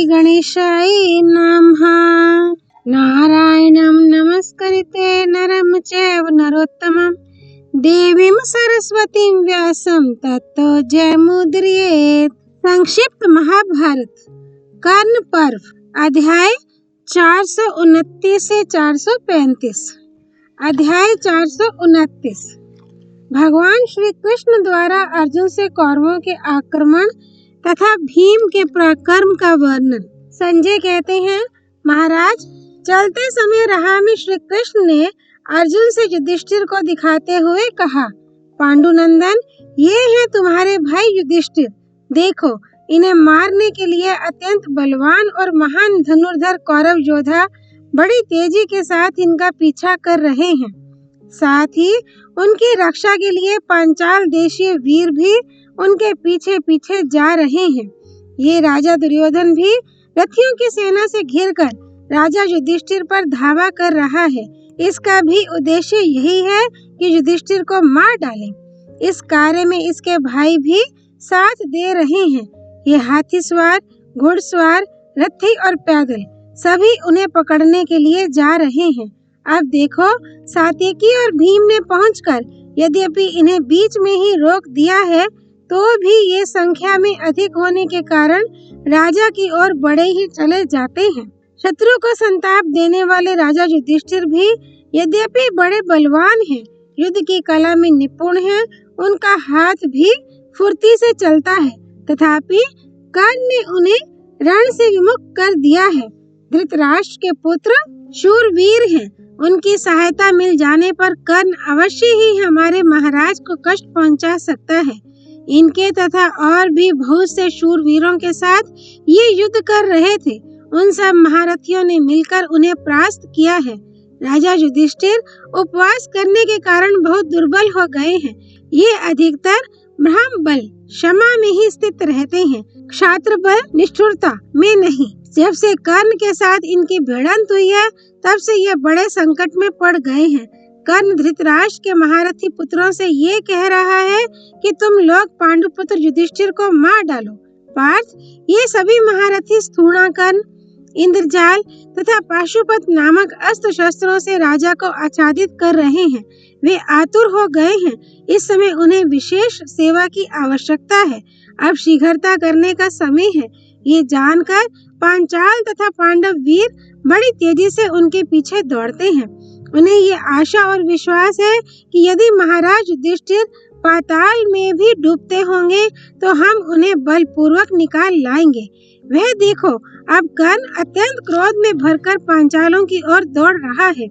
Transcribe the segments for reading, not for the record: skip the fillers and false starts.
गणेशाय नमः। नारायणं नमस्कृत्य नरं चैव नरोत्तमं देवीं सरस्वतीं व्यासं ततो जयमुदीरयेत्। संक्षिप्त महाभारत कर्ण पर्व अध्याय 429 से 435। अध्याय 429। भगवान श्री कृष्ण द्वारा अर्जुन से कौरवों के आक्रमण तथा भीम के पराक्रम का वर्णन। संजय कहते हैं, महाराज, चलते समय राह में श्री कृष्ण ने अर्जुन से युधिष्ठिर को दिखाते हुए कहा, पांडुनंदन, ये हैं तुम्हारे भाई युधिष्ठिर। देखो, इन्हें मारने के लिए अत्यंत बलवान और महान धनुर्धर कौरव योद्धा बड़ी तेजी के साथ इनका पीछा कर रहे हैं। साथ ही उनकी रक्षा के लिए पांचाल देशीय वीर भी उनके पीछे पीछे जा रहे हैं। ये राजा दुर्योधन भी रथियों की सेना से घिरकर राजा युधिष्ठिर पर धावा कर रहा है। इसका भी उद्देश्य यही है कि युधिष्ठिर को मार डालें। इस कार्य में इसके भाई भी साथ दे रहे हैं। ये हाथी सवार, घुड़सवार, रथी और पैदल सभी उन्हें पकड़ने के लिए जा रहे हैं। अब देखो, सात्यकी और भीम ने पहुंचकर यद्यपि इन्हें बीच में ही रोक दिया है, तो भी ये संख्या में अधिक होने के कारण राजा की ओर बढ़े ही चले जाते हैं। शत्रु को संताप देने वाले राजा युधिष्ठिर भी यद्यपि बड़े बलवान हैं, युद्ध की कला में निपुण हैं, उनका हाथ भी फुर्ती से चलता है, तथापि कर्ण ने उन्हें रण से विमुख कर दिया है। धृतराष्ट्र के पुत्र शूरवीर हैं, उनकी सहायता मिल जाने पर कर्ण अवश्य ही हमारे महाराज को कष्ट पहुंचा सकता है। इनके तथा और भी बहुत से शूरवीरों के साथ ये युद्ध कर रहे थे। उन सब महारथियों ने मिलकर उन्हें परास्त किया है। राजा युधिष्ठिर उपवास करने के कारण बहुत दुर्बल हो गए हैं। ये अधिकतर ब्रह्म बल क्षमा में ही स्थित रहते हैं, क्षात्र बल निष्ठुरता में नहीं। जब से कर्ण के साथ इनकी भिड़ंत हुई है, तब से ये बड़े संकट में पड़ गए हैं। कर्ण धृतराष्ट्र के महारथी पुत्रों से ये कह रहा है कि तुम लोग पांडुपुत्र युधिष्ठिर को मार डालो। पार्थ, ये सभी महारथी स्थूणाकर्ण, इंद्रजाल तथा पाशुपत नामक अस्त्र शस्त्रों से राजा को आच्छादित कर रहे हैं। वे आतुर हो गए हैं। इस समय उन्हें विशेष सेवा की आवश्यकता है। अब शीघ्रता करने का समय है। ये जानकर पांचाल तथा पांडव वीर बड़ी तेजी से उनके पीछे दौड़ते हैं। उन्हें ये आशा और विश्वास है कि यदि महाराज युधिष्ठिर पाताल में भी डूबते होंगे तो हम उन्हें बलपूर्वक निकाल लाएंगे। वह देखो, अब कर्ण अत्यंत क्रोध में भरकर पांचालों की ओर दौड़ रहा है।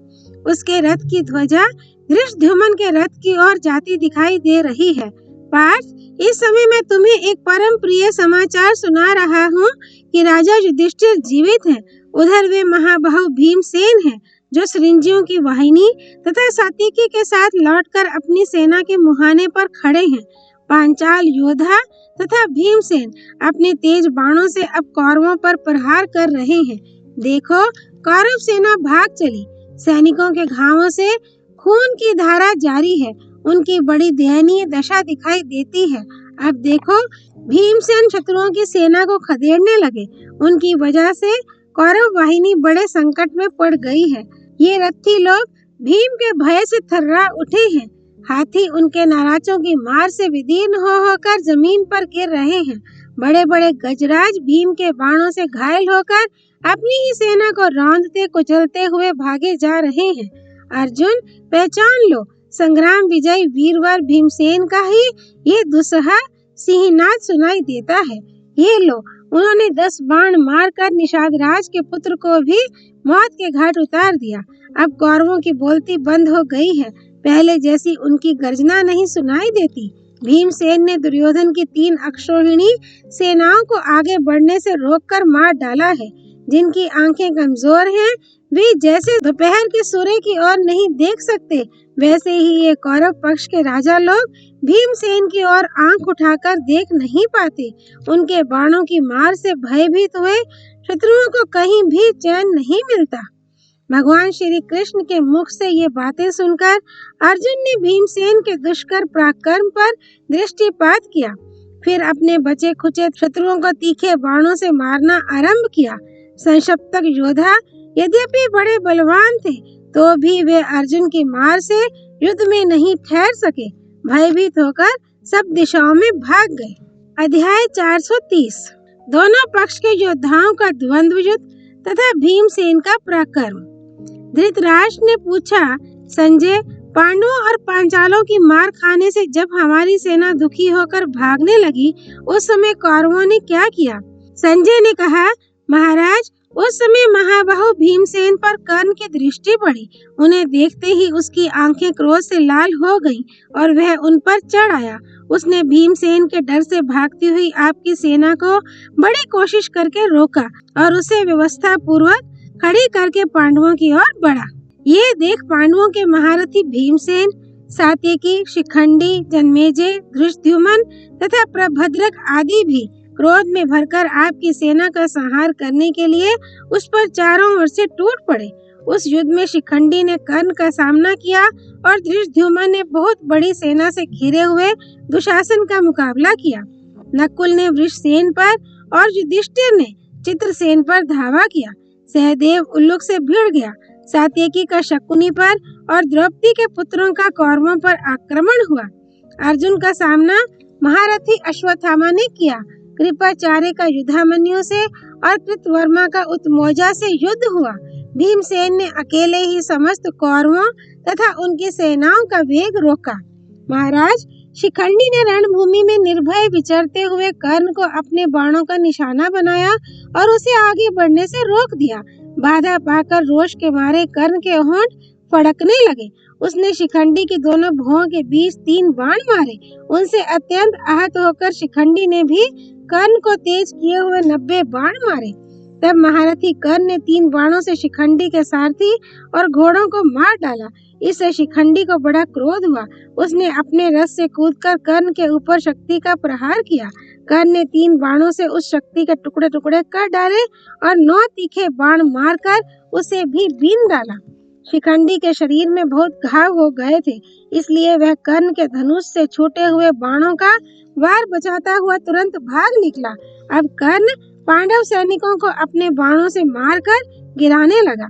उसके रथ की ध्वजा धृष्टद्युम्न के रथ की ओर जाती दिखाई दे रही है। पार्थ, इस समय मैं तुम्हें एक परम प्रिय समाचार सुना रहा हूँ कि राजा युधिष्ठिर जीवित हैं। उधर वे महाबाहु भीमसेन हैं, जो सृंजियों की वाहिनी तथा सात्यकी के साथ लौटकर अपनी सेना के मुहाने पर खड़े हैं। पांचाल योद्धा तथा भीमसेन अपने तेज बाणों से अब कौरवों पर प्रहार कर रहे हैं। देखो, कौरव सेना भाग चली। सैनिकों के घावों से खून की धारा जारी है। उनकी बड़ी दयनीय दशा दिखाई देती है। अब देखो, भीमसेन शत्रुओं की सेना को खदेड़ने लगे। उनकी वजह से कौरव वाहिनी बड़े संकट में पड़ गई है। ये रथी लोग भीम के भय से थर्रा उठे हैं। हाथी उनके नाराजों की मार से विदीर्ण होकर जमीन पर गिर रहे हैं। बड़े बड़े गजराज भीम के बाणों से घायल होकर अपनी ही सेना को रौंदते कुचलते हुए भागे जा रहे हैं। अर्जुन, पहचान लो, संग्राम विजयी वीरवर भीमसेन का ही ये दुस्सह सिंहनाद सुनाई देता है। ये लो, उन्होंने 10 बाण मारकर निषाद राज के पुत्र को भी मौत के घाट उतार दिया। अब कौरवों की बोलती बंद हो गई है। पहले जैसी उनकी गर्जना नहीं सुनाई देती। भीमसेन ने दुर्योधन की 3 अक्षौहिणी सेनाओं को आगे बढ़ने से रोककर मार डाला है। जिनकी आंखें कमजोर हैं, वे जैसे दोपहर के सूर्य की ओर नहीं देख सकते, वैसे ही ये कौरव पक्ष के राजा लोग भीमसेन की ओर आंख उठाकर देख नहीं पाते। उनके बाणों की मार से भयभीत हुए शत्रुओं को कहीं भी चैन नहीं मिलता। भगवान श्री कृष्ण के मुख से ये बातें सुनकर अर्जुन ने भीमसेन के दुष्कर पराक्रम पर दृष्टिपात किया। फिर अपने बचे खुचे शत्रुओं को तीखे बाणों से मारना आरंभ किया। संक्षिप्तक योद्धा यद्यपि बड़े बलवान थे, तो भी वे अर्जुन की मार से युद्ध में नहीं ठहर सके। भयभीत होकर सब दिशाओं में भाग गए। अध्याय 430। दोनों पक्ष के योद्धाओं का द्वंद्व युद्ध तथा भीमसेन का पराक्रम। धृतराष्ट्र ने पूछा, संजय, पांडवों और पांचालों की मार खाने से जब हमारी सेना दुखी होकर भागने लगी, उस समय कौरवों ने क्या किया? संजय ने कहा, महाराज, उस समय महाबाहु भीमसेन पर कर्ण की दृष्टि पड़ी। उन्हें देखते ही उसकी आंखें क्रोध से लाल हो गईं और वह उन पर चढ़ आया। उसने भीमसेन के डर से भागती हुई आपकी सेना को बड़ी कोशिश करके रोका और उसे व्यवस्था पूर्वक खड़ी करके पांडवों की ओर बढ़ा। ये देख पांडवों के महारथी भीमसेन, सात्यकी, शिखंडी, जन्मेजय, धृष्टद्युम्न तथा प्रभद्रक आदि भी क्रोध में भरकर आपकी सेना का संहार करने के लिए उस पर चारों ओर से टूट पड़े। उस युद्ध में शिखंडी ने कर्ण का सामना किया और धृष्टद्युम्न ने बहुत बड़ी सेना से घिरे हुए दुशासन का मुकाबला किया। नकुल ने वृषसेन पर और युधिष्ठिर ने चित्रसेन पर धावा किया। सहदेव उल्लुक से भिड़ गया। सात्यकी का शकुनी पर और द्रौपदी के पुत्रों का कौरवों पर आक्रमण हुआ। अर्जुन का सामना महारथी अश्वत्थामा ने किया। कृपाचार्य का युधामन्यु से और कृतवर्मा का उत्मौजा से युद्ध हुआ। भीमसेन ने अकेले ही समस्त कौरवों तथा उनकी सेनाओं का वेग रोका। महाराज, शिखंडी ने रणभूमि में निर्भय विचरते हुए कर्ण को अपने बाणों का निशाना बनाया और उसे आगे बढ़ने से रोक दिया। बाधा पाकर रोष के मारे कर्ण के होंठ फड़कने लगे। उसने शिखंडी की दोनों भुवों के बीच 3 बाण मारे। उनसे अत्यंत आहत होकर शिखंडी ने भी कर्ण को तेज किए हुए 90 बाण मारे। तब महारथी कर्ण ने 3 बाणों से शिखंडी के सारथी और घोड़ों को मार डाला। इससे शिखंडी को बड़ा क्रोध हुआ। उसने अपने रथ से कूदकर कर्ण के ऊपर शक्ति का प्रहार किया। कर्ण ने 3 बाणों से उस शक्ति के टुकड़े टुकड़े कर डाले और 9 तीखे बाण मारकर उसे भी बीन डाला। शिखंडी के शरीर में बहुत घाव हो गए थे, इसलिए वह कर्ण के धनुष से छूटे हुए बाणों का वार बचाता हुआ तुरंत भाग निकला। अब कर्ण पांडव सैनिकों को अपने बाणों से मारकर गिराने लगा।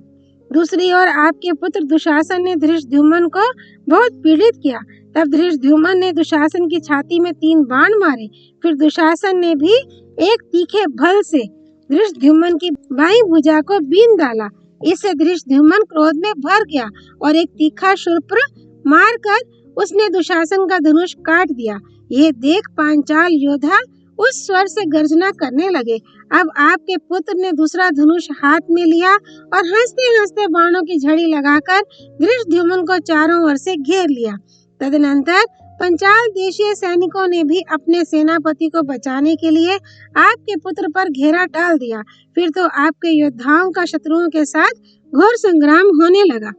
दूसरी ओर आपके पुत्र दुशासन ने धृष्टद्युम्न को बहुत पीड़ित किया। तब धृष्टद्युम्न ने दुशासन की छाती में 3 बाण मारे। फिर दुशासन ने भी एक तीखे भल से धृष्टद्युम्न की बाईं भुजा को बीन डाला। इससे धृष्टद्युम्न क्रोध में भर गया और एक तीखा शूर्पण मारकर उसने दुशासन का धनुष काट दिया। ये देख पांचाल योद्धा उस स्वर से गर्जना करने लगे। अब आपके पुत्र ने दूसरा धनुष हाथ में लिया और हंसते हंसते बाणों की झड़ी लगाकर धृष्टद्युम्न को चारों ओर से घेर लिया। तदनंतर पंचाल देशीय सैनिकों ने भी अपने सेनापति को बचाने के लिए आपके पुत्र पर घेरा डाल दिया। फिर तो आपके योद्धाओं का शत्रुओं के साथ घोर संग्राम होने लगा।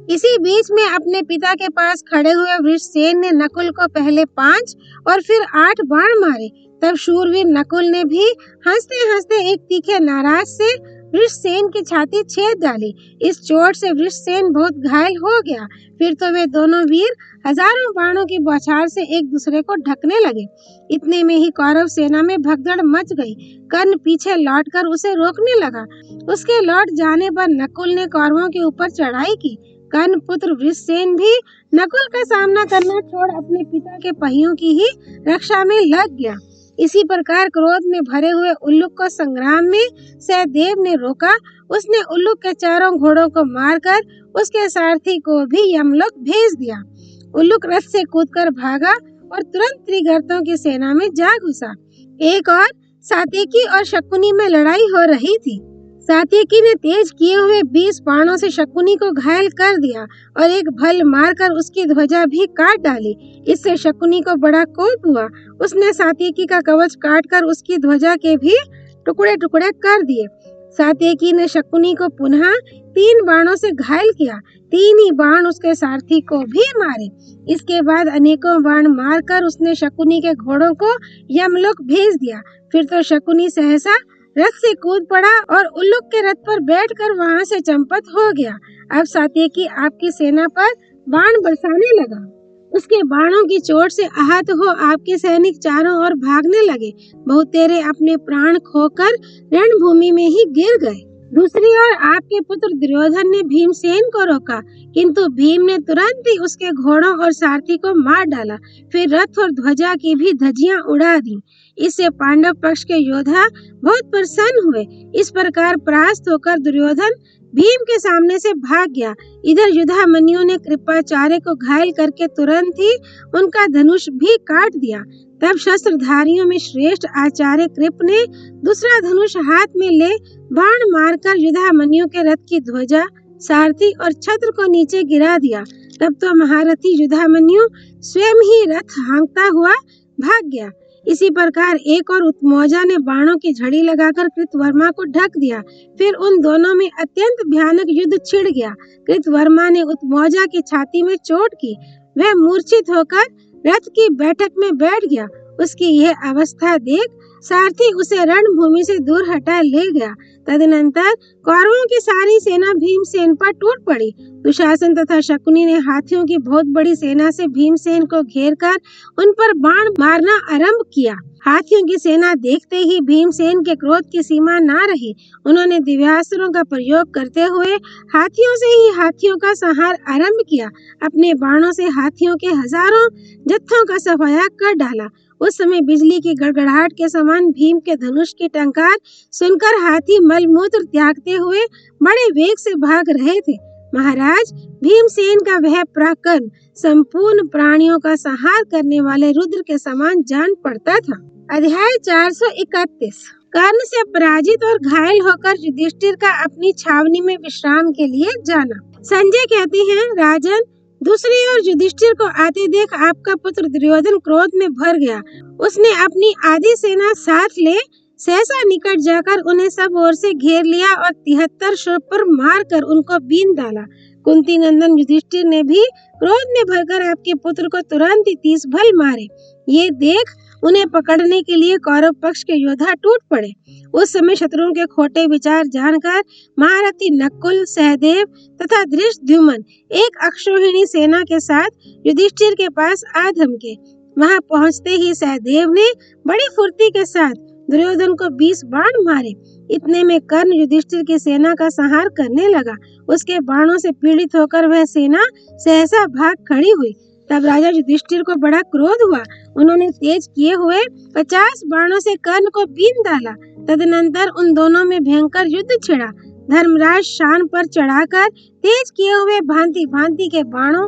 इसी बीच में अपने पिता के पास खड़े हुए वृषसेन ने नकुल को पहले 5 और फिर 8 बाण मारे। तब शूरवीर नकुल ने भी हंसते हंसते एक तीखे नाराज से वृषसेन की छाती छेद डाली। इस चोट से वृषसेन बहुत घायल हो गया। फिर तो वे दोनों वीर हजारों बाणों की बौछार से एक दूसरे को ढकने लगे। इतने में ही कौरव सेना में भगदड़ मच गई। कर्ण पीछे लौटकर उसे रोकने लगा। उसके लौट जाने पर नकुल ने कौरवों के ऊपर चढ़ाई की। कर्ण पुत्र वृषसेन भी नकुल का सामना करना छोड़ अपने पिता के पहियों की ही रक्षा में लग गया। इसी प्रकार क्रोध में भरे हुए उल्लुक को संग्राम में सहदेव ने रोका। उसने उल्लुक के चारों घोड़ों को मारकर उसके सारथी को भी यमलोक भेज दिया। उल्लुक रथ से कूदकर भागा और तुरंत त्रिगर्तों की सेना में जा घुसा। एक और सात्यकी और शकुनी में लड़ाई हो रही थी। सात्यकी ने तेज किए हुए 20 बाणों से शकुनी को घायल कर दिया और एक भल मारकर उसकी ध्वजा भी काट डाली। इससे शकुनी को बड़ा कोप हुआ। उसने सात्यकी का कवच काटकर उसकी ध्वजा के भी टुकड़े टुकड़े कर दिए। सात्यकी ने शकुनी को पुनः 3 बाणों से घायल किया। 3 ही बाण उसके सारथी को भी मारे। इसके बाद अनेकों बाण मारकर उसने शकुनी के घोड़ों को यमलोक भेज दिया। फिर तो शकुनी सहसा रथ से कूद पड़ा और उल्लुक के रथ पर बैठकर वहां से चंपत हो गया। अब सात्यकी आपकी सेना पर बाण बरसाने लगा। उसके बाणों की चोट से आहत हो आपके सैनिक चारों ओर भागने लगे। बहुतेरे अपने प्राण खोकर रणभूमि में ही गिर गए। दूसरी ओर आपके पुत्र दुर्योधन ने भीमसेन को रोका, किंतु भीम ने तुरंत ही उसके घोड़ों और सारथी को मार डाला। फिर रथ और ध्वजा की भी धज्जियां उड़ा दी। इससे पांडव पक्ष के योद्धा बहुत प्रसन्न हुए। इस प्रकार परास्त होकर दुर्योधन भीम के सामने से भाग गया। इधर युधामन्यु ने कृपाचार्य को घायल करके तुरंत ही उनका धनुष भी काट दिया। तब शस्त्रधारियों में श्रेष्ठ आचार्य कृप ने दूसरा धनुष हाथ में ले बाण मारकर युधामन्यु के रथ की ध्वजा, सारथी और छत्र को नीचे गिरा दिया। तब तो महारथी युधामन्यु स्वयं ही रथ हाँकता हुआ भाग गया। इसी प्रकार एक और उत्मौजा ने बाणों की झड़ी लगाकर कृतवर्मा को ढक दिया। फिर उन दोनों में अत्यंत भयानक युद्ध छिड़ गया। कृतवर्मा ने उत्मौजा की छाती में चोट की। वह मूर्छित होकर रथ की बैठक में बैठ गया। उसकी यह अवस्था देख सारथी उसे रणभूमि से दूर हटा ले गया। तदनंतर कौरवों की सारी सेना भीमसेन पर टूट पड़ी। दुशासन तथा शकुनी ने हाथियों की बहुत बड़ी सेना से भीमसेन को घेरकर उन पर बाण मारना आरंभ किया। हाथियों की सेना देखते ही भीमसेन के क्रोध की सीमा ना रही। उन्होंने दिव्यास्त्रों का प्रयोग करते हुए हाथियों से ही हाथियों का संहार आरंभ किया। अपने बाणों से हाथियों के हजारों जत्थों का सफाया कर डाला। उस समय बिजली की गड़गड़ाहट के समान भीम के धनुष की टंकार सुनकर हाथी मलमूत्र त्यागते हुए बड़े वेग से भाग रहे थे। महाराज, भीमसेन का वह पराक्रम संपूर्ण प्राणियों का संहार करने वाले रुद्र के समान जान पड़ता था। अध्याय 431। कर्ण से पराजित और घायल होकर युधिष्ठिर का अपनी छावनी में विश्राम के लिए जाना। संजय कहते हैं, राजन, दूसरी ओर युधिष्ठिर को आते देख आपका पुत्र दुर्योधन क्रोध में भर गया। उसने अपनी आधी सेना साथ ले सहसा निकट जाकर उन्हें सब ओर से घेर लिया और 73 शूल पर मार कर उनको बीन डाला। कुंती नंदन युधिष्ठिर ने भी क्रोध में भरकर आपके पुत्र को तुरंत ही 30 भल मारे। ये देख उन्हें पकड़ने के लिए कौरव पक्ष के योद्धा टूट पड़े। उस समय शत्रुओं के खोटे विचार जानकर महारथी नकुल, सहदेव तथा धृष्टद्युम्न एक अक्षौहिणी सेना के साथ युधिष्ठिर के पास आ धमके। वहां पहुंचते ही सहदेव ने बड़ी फुर्ती के साथ दुर्योधन को 20 बाण मारे। इतने में कर्ण युधिष्ठिर की सेना का संहार करने लगा। उसके बाणों से पीड़ित होकर वह सेना सहसा भाग खड़ी हुई। तब राजा युधिष्ठिर को बड़ा क्रोध हुआ। उन्होंने तेज किए हुए 50 बाणों से कर्ण को बीन डाला। तदनंतर उन दोनों में भयंकर युद्ध छिड़ा। धर्मराज शान पर चढ़ाकर तेज किए हुए भांति भांति के बाणों,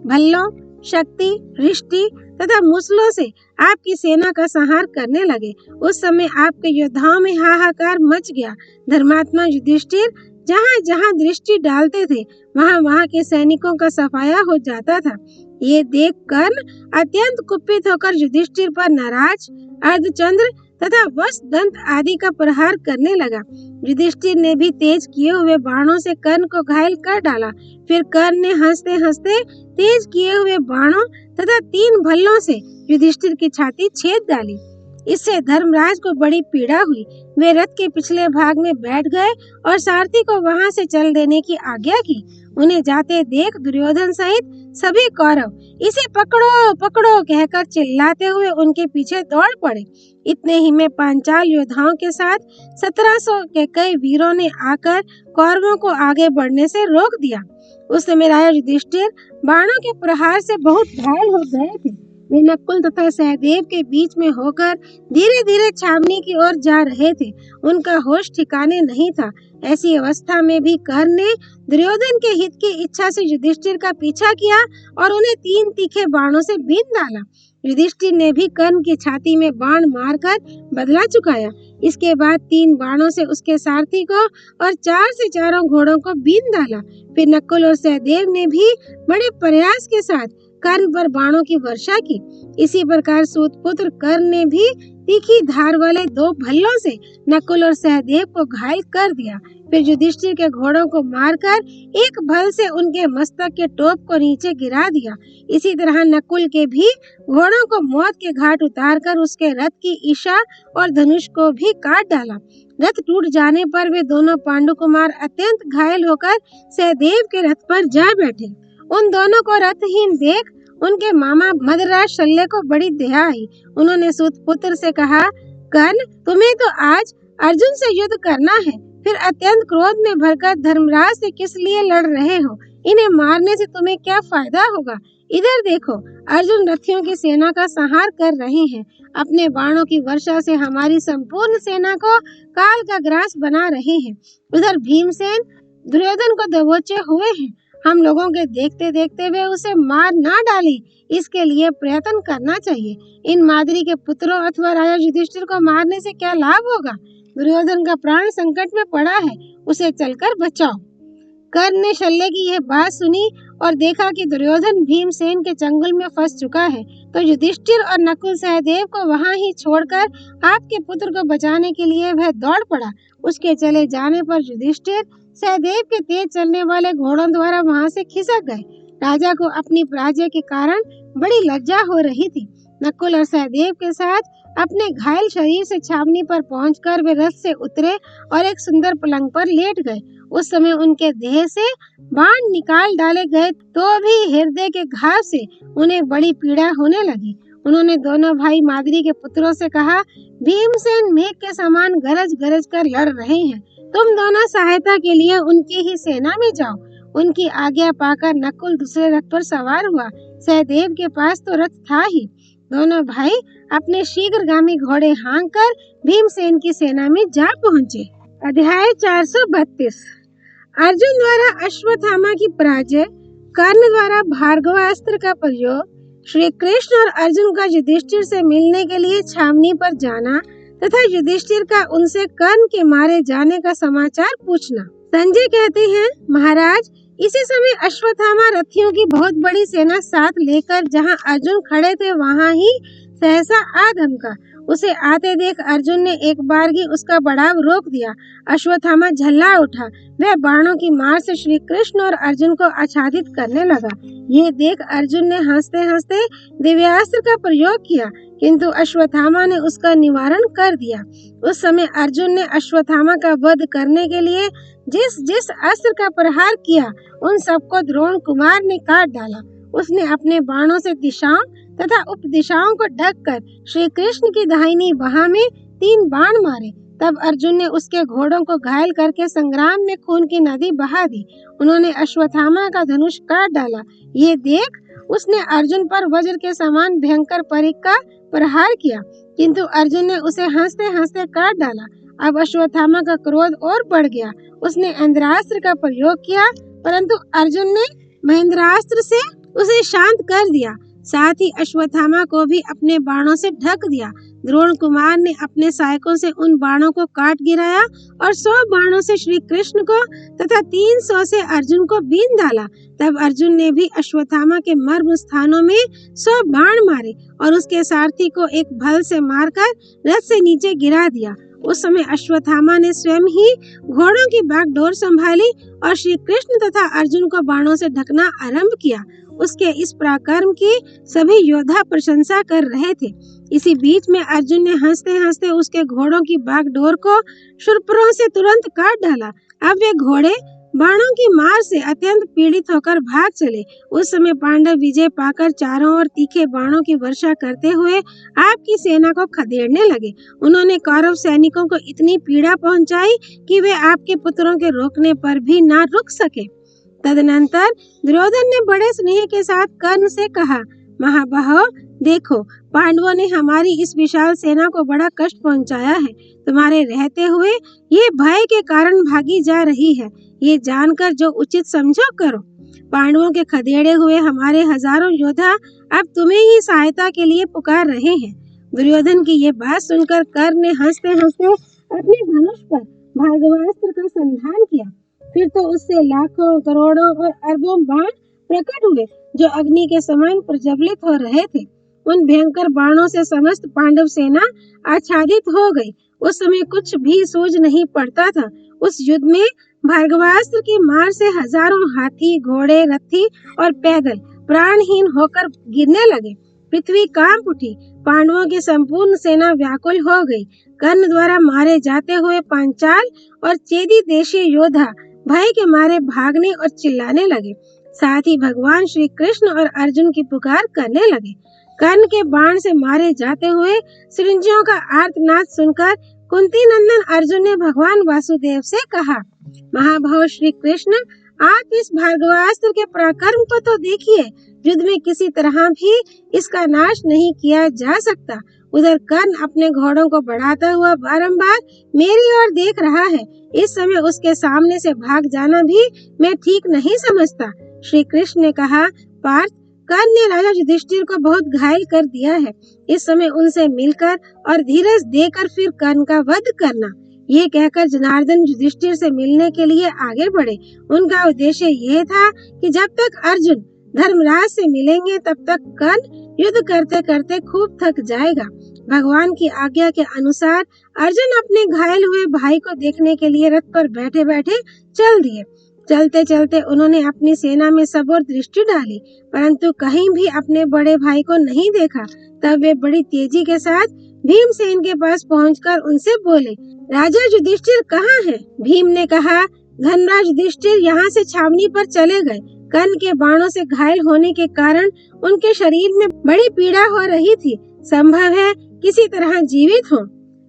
भल्लों, शक्ति, रिष्टि तथा मुसलों से आपकी सेना का संहार करने लगे। उस समय आपके योद्धाओं में हाहाकार मच गया। धर्मात्मा युधिष्ठिर जहाँ जहाँ दृष्टि डालते थे वहाँ वहाँ के सैनिकों का सफाया हो जाता था। ये देख कर्ण अत्यंत कुपित होकर युधिष्ठिर पर नाराज, अर्धचंद्र तथा वसुदंत आदि का प्रहार करने लगा। युधिष्ठिर ने भी तेज किए हुए बाणों से कर्ण को घायल कर डाला। फिर कर्ण ने हंसते हंसते तेज किए हुए बाणों तथा 3 भल्लों से युधिष्ठिर की छाती छेद डाली। इससे धर्मराज को बड़ी पीड़ा हुई। वे रथ के पिछले भाग में बैठ गए और सारथी को वहां से चल देने की आज्ञा की। उन्हें जाते देख दुर्योधन सहित सभी कौरव इसे पकड़ो पकड़ो कहकर चिल्लाते हुए उनके पीछे दौड़ पड़े। इतने ही में पांचाल योद्धाओं के साथ 1700 के कई वीरों ने आकर कौरवों को आगे बढ़ने से रोक दिया। उस समय राजा युधिष्ठिर बाणों के प्रहार से बहुत घायल हो गए थे। वे नकुल तथा सहदेव के बीच में होकर धीरे धीरे छावनी की ओर जा रहे थे। उनका होश ठिकाने नहीं था। ऐसी अवस्था में भी कर्ण ने दुर्योधन के हित की इच्छा से युधिष्ठिर का पीछा किया और उन्हें 3 तीखे बाणों से बीन डाला। युधिष्ठिर ने भी कर्ण की छाती में बाण मारकर बदला चुकाया। इसके बाद 3 बाणों से उसके सारथी को और 4 से चारों घोड़ों को बीन डाला। फिर नकुल और सहदेव ने भी बड़े प्रयास के साथ कर्ण पर बाणों की वर्षा की। इसी प्रकार सूतपुत्र कर्ण ने भी तीखी धार वाले 2 भल्लों से नकुल और सहदेव को घायल कर दिया। फिर युधिष्ठिर के घोड़ों को मारकर एक भल से उनके मस्तक के टोप को नीचे गिरा दिया। इसी तरह नकुल के भी घोड़ों को मौत के घाट उतारकर उसके रथ की ईशा और धनुष को भी काट डाला। रथ टूट जाने पर वे दोनों पांडु कुमार अत्यंत घायल होकर सहदेव के रथ पर जा बैठे। उन दोनों को रथहीन देख उनके मामा मदराज शल्य को बड़ी दया आई। उन्होंने सूत पुत्र से कहा, कर्ण, तुम्हें तो आज अर्जुन से युद्ध करना है, फिर अत्यंत क्रोध में भरकर धर्मराज से किस लिए लड़ रहे हो? इन्हें मारने से तुम्हें क्या फायदा होगा? इधर देखो, अर्जुन रथियों की सेना का संहार कर रहे हैं। अपने बाणों की वर्षा से हमारी संपूर्ण सेना को काल का ग्रास बना रहे हैं। उधर भीमसेन दुर्योधन को दबोचे हुए हैं। हम लोगों के देखते देखते वे उसे मार ना डालें, इसके लिए प्रयत्न करना चाहिए। इन माद्री के पुत्रों अथवा राजा युधिष्ठिर को मारने से क्या लाभ होगा? दुर्योधन का प्राण संकट में पड़ा है, उसे चलकर बचाओ। कर्ण ने शल्य की यह बात सुनी और देखा कि दुर्योधन भीमसेन के चंगुल में फंस चुका है, तो युधिष्ठिर और नकुल सहदेव को वहां ही छोड़कर आपके पुत्र को बचाने के लिए वह दौड़ पड़ा। उसके चले जाने पर युधिष्ठिर सहदेव के तेज चलने वाले घोड़ों द्वारा वहां से खिसक गए। राजा को अपनी पराजय के कारण बड़ी लज्जा हो रही थी। नकुल और सहदेव के साथ अपने घायल शरीर से छावनी पर पहुंचकर वे रथ से उतरे और एक सुंदर पलंग पर लेट गए। उस समय उनके देह से बाण निकाल डाले गए, तो भी हृदय के घाव से उन्हें बड़ी पीड़ा होने लगी। उन्होंने दोनों भाई माद्री के पुत्रों से कहा, भीमसेन मेघ के समान गरज गरज कर लड़ रहे हैं, तुम दोनों सहायता के लिए उनकी ही सेना में जाओ। उनकी आज्ञा पाकर नकुल दूसरे रथ पर सवार हुआ। सहदेव के पास तो रथ था ही। दोनों भाई अपने शीघ्रगामी घोड़े हाँककर भीमसेन की सेना में जा पहुँचे। अध्याय 432। अर्जुन द्वारा अश्वत्थामा की पराजय, कर्ण द्वारा भार्गवास्त्र का प्रयोग, श्री कृष्ण और अर्जुन का युधिष्ठिर से मिलने के लिए छावनी पर जाना तथा युधिष्ठिर का उनसे कर्ण के मारे जाने का समाचार पूछना। संजय कहते हैं, महाराज, इसी समय अश्वत्थामा रथियों की बहुत बड़ी सेना साथ लेकर जहां अर्जुन खड़े थे वहां ही सहसा आ धमका। उसे आते देख अर्जुन ने एक बारगी उसका बढ़ाव रोक दिया। अश्वत्थामा झल्ला उठा। वह बाणों की मार से श्री कृष्ण और अर्जुन को आच्छादित करने लगा। ये देख अर्जुन ने हंसते हंसते दिव्यास्त्र का प्रयोग किया, किंतु अश्वत्थामा ने उसका निवारण कर दिया। उस समय अर्जुन ने अश्वत्थामा का वध करने के लिए जिस जिस अस्त्र का प्रहार किया, उन सबको द्रोण कुमार ने काट डाला। उसने अपने बाणों से दिशाओं तथा उपदिशाओं को ढककर श्री कृष्ण की दाहिनी बाह में 3 बाण मारे। तब अर्जुन ने उसके घोड़ों को घायल करके संग्राम में खून की नदी बहा दी। उन्होंने अश्वत्थामा का धनुष काट डाला। ये देख उसने अर्जुन पर वज्र के समान भयंकर परिघ का प्रहार किया, किंतु अर्जुन ने उसे हंसते हंसते काट डाला। अब अश्वत्थामा का क्रोध और बढ़ गया। उसने इंद्रास्त्र का प्रयोग किया, परंतु अर्जुन ने महेंद्रास्त्र से उसे शांत कर दिया। साथ ही अश्वत्थामा को भी अपने बाणों से ढक दिया। द्रोण कुमार ने अपने सहायकों से उन बाणों को काट गिराया और 100 बाणों से श्री कृष्ण को तथा 300 से अर्जुन को बीन डाला। तब अर्जुन ने भी अश्वत्थामा के मर्म स्थानों में 100 बाण मारे और उसके सारथी को एक भल से मारकर रथ से नीचे गिरा दिया। उस समय अश्वत्थामा ने स्वयं ही घोड़ों की बागडोर संभाली और श्री कृष्ण तथा अर्जुन को बाणों से ढकना आरंभ किया। उसके इस पराक्रम की सभी योद्धा प्रशंसा कर रहे थे। इसी बीच में अर्जुन ने हंसते हंसते उसके घोड़ों की बागडोर को शूरपुरों से तुरंत काट डाला। अब वे घोड़े बाणों की मार से अत्यंत पीड़ित होकर भाग चले। उस समय पांडव विजय पाकर चारों ओर तीखे बाणों की वर्षा करते हुए आपकी सेना को खदेड़ने लगे। उन्होंने कौरव सैनिकों को इतनी पीड़ा पहुंचाई कि वे आपके पुत्रों के रोकने पर भी ना रुक सके। तदनंतर दुर्योधन ने बड़े स्नेह के साथ कर्ण से कहा, महाबाहो, देखो, पांडवों ने हमारी इस विशाल सेना को बड़ा कष्ट पहुंचाया है। तुम्हारे रहते हुए ये भय के कारण भागी जा रही है। ये जानकर जो उचित समझो करो। पांडवों के खदेड़े हुए हमारे हजारों योद्धा अब तुम्हें ही सहायता के लिए पुकार रहे हैं। दुर्योधन की ये बात सुनकर कर्ण ने हंसते हंसते अपने धनुष पर भार्गवास्त्र का संधान किया। फिर तो उससे लाखों, करोड़ों और अरबों बाण प्रकट हुए, जो अग्नि के समान प्रज्वलित हो रहे थे। उन भयंकर बाणों से समस्त पांडव सेना आच्छादित हो गई। उस समय कुछ भी सूझ नहीं पड़ता था। उस युद्ध में भार्गवास्त्र की मार से हजारों हाथी, घोड़े, रथी और पैदल प्राणहीन होकर गिरने लगे। पृथ्वी कांप उठी। पांडवों की संपूर्ण सेना व्याकुल हो गई। कर्ण द्वारा मारे जाते हुए पांचाल और चेदी देशीय योद्धा भय के मारे भागने और चिल्लाने लगे। साथ ही भगवान श्री कृष्ण और अर्जुन की पुकार करने लगे। कर्ण के बाण से मारे जाते हुए सृंजियों का आर्तनाद सुनकर कुंती नंदन अर्जुन ने भगवान वासुदेव से कहा, महाभाव श्री कृष्ण, आप इस भार्गवास्त्र के पराक्रम को तो देखिए। युद्ध में किसी तरह भी इसका नाश नहीं किया जा सकता। उधर कर्ण अपने घोड़ों को बढ़ाता हुआ बारंबार मेरी ओर देख रहा है। इस समय उसके सामने से भाग जाना भी मैं ठीक नहीं समझता। श्री कृष्ण ने कहा, पार्थ, कर्ण ने राजा युधिष्ठिर को बहुत घायल कर दिया है। इस समय उनसे मिलकर और धीरज देकर फिर कर्ण का वध करना। ये कहकर जनार्दन युधिष्ठिर से मिलने के लिए आगे बढ़े। उनका उद्देश्य यह था कि जब तक अर्जुन धर्मराज से मिलेंगे तब तक कर्ण युद्ध करते करते खूब थक जाएगा। भगवान की आज्ञा के अनुसार अर्जुन अपने घायल हुए भाई को देखने के लिए रथ पर बैठे बैठे चल दिए। चलते चलते उन्होंने अपनी सेना में सब ओर दृष्टि डाली, परंतु कहीं भी अपने बड़े भाई को नहीं देखा। तब वे बड़ी तेजी के साथ भीमसेन के पास पहुंचकर उनसे बोले, राजा युधिष्ठिर कहाँ है? भीम ने कहा, धनराज युधिष्ठिर यहाँ से छावनी पर चले गए। कर्ण के बाणों से घायल होने के कारण उनके शरीर में बड़ी पीड़ा हो रही थी। संभव है किसी तरह जीवित हो।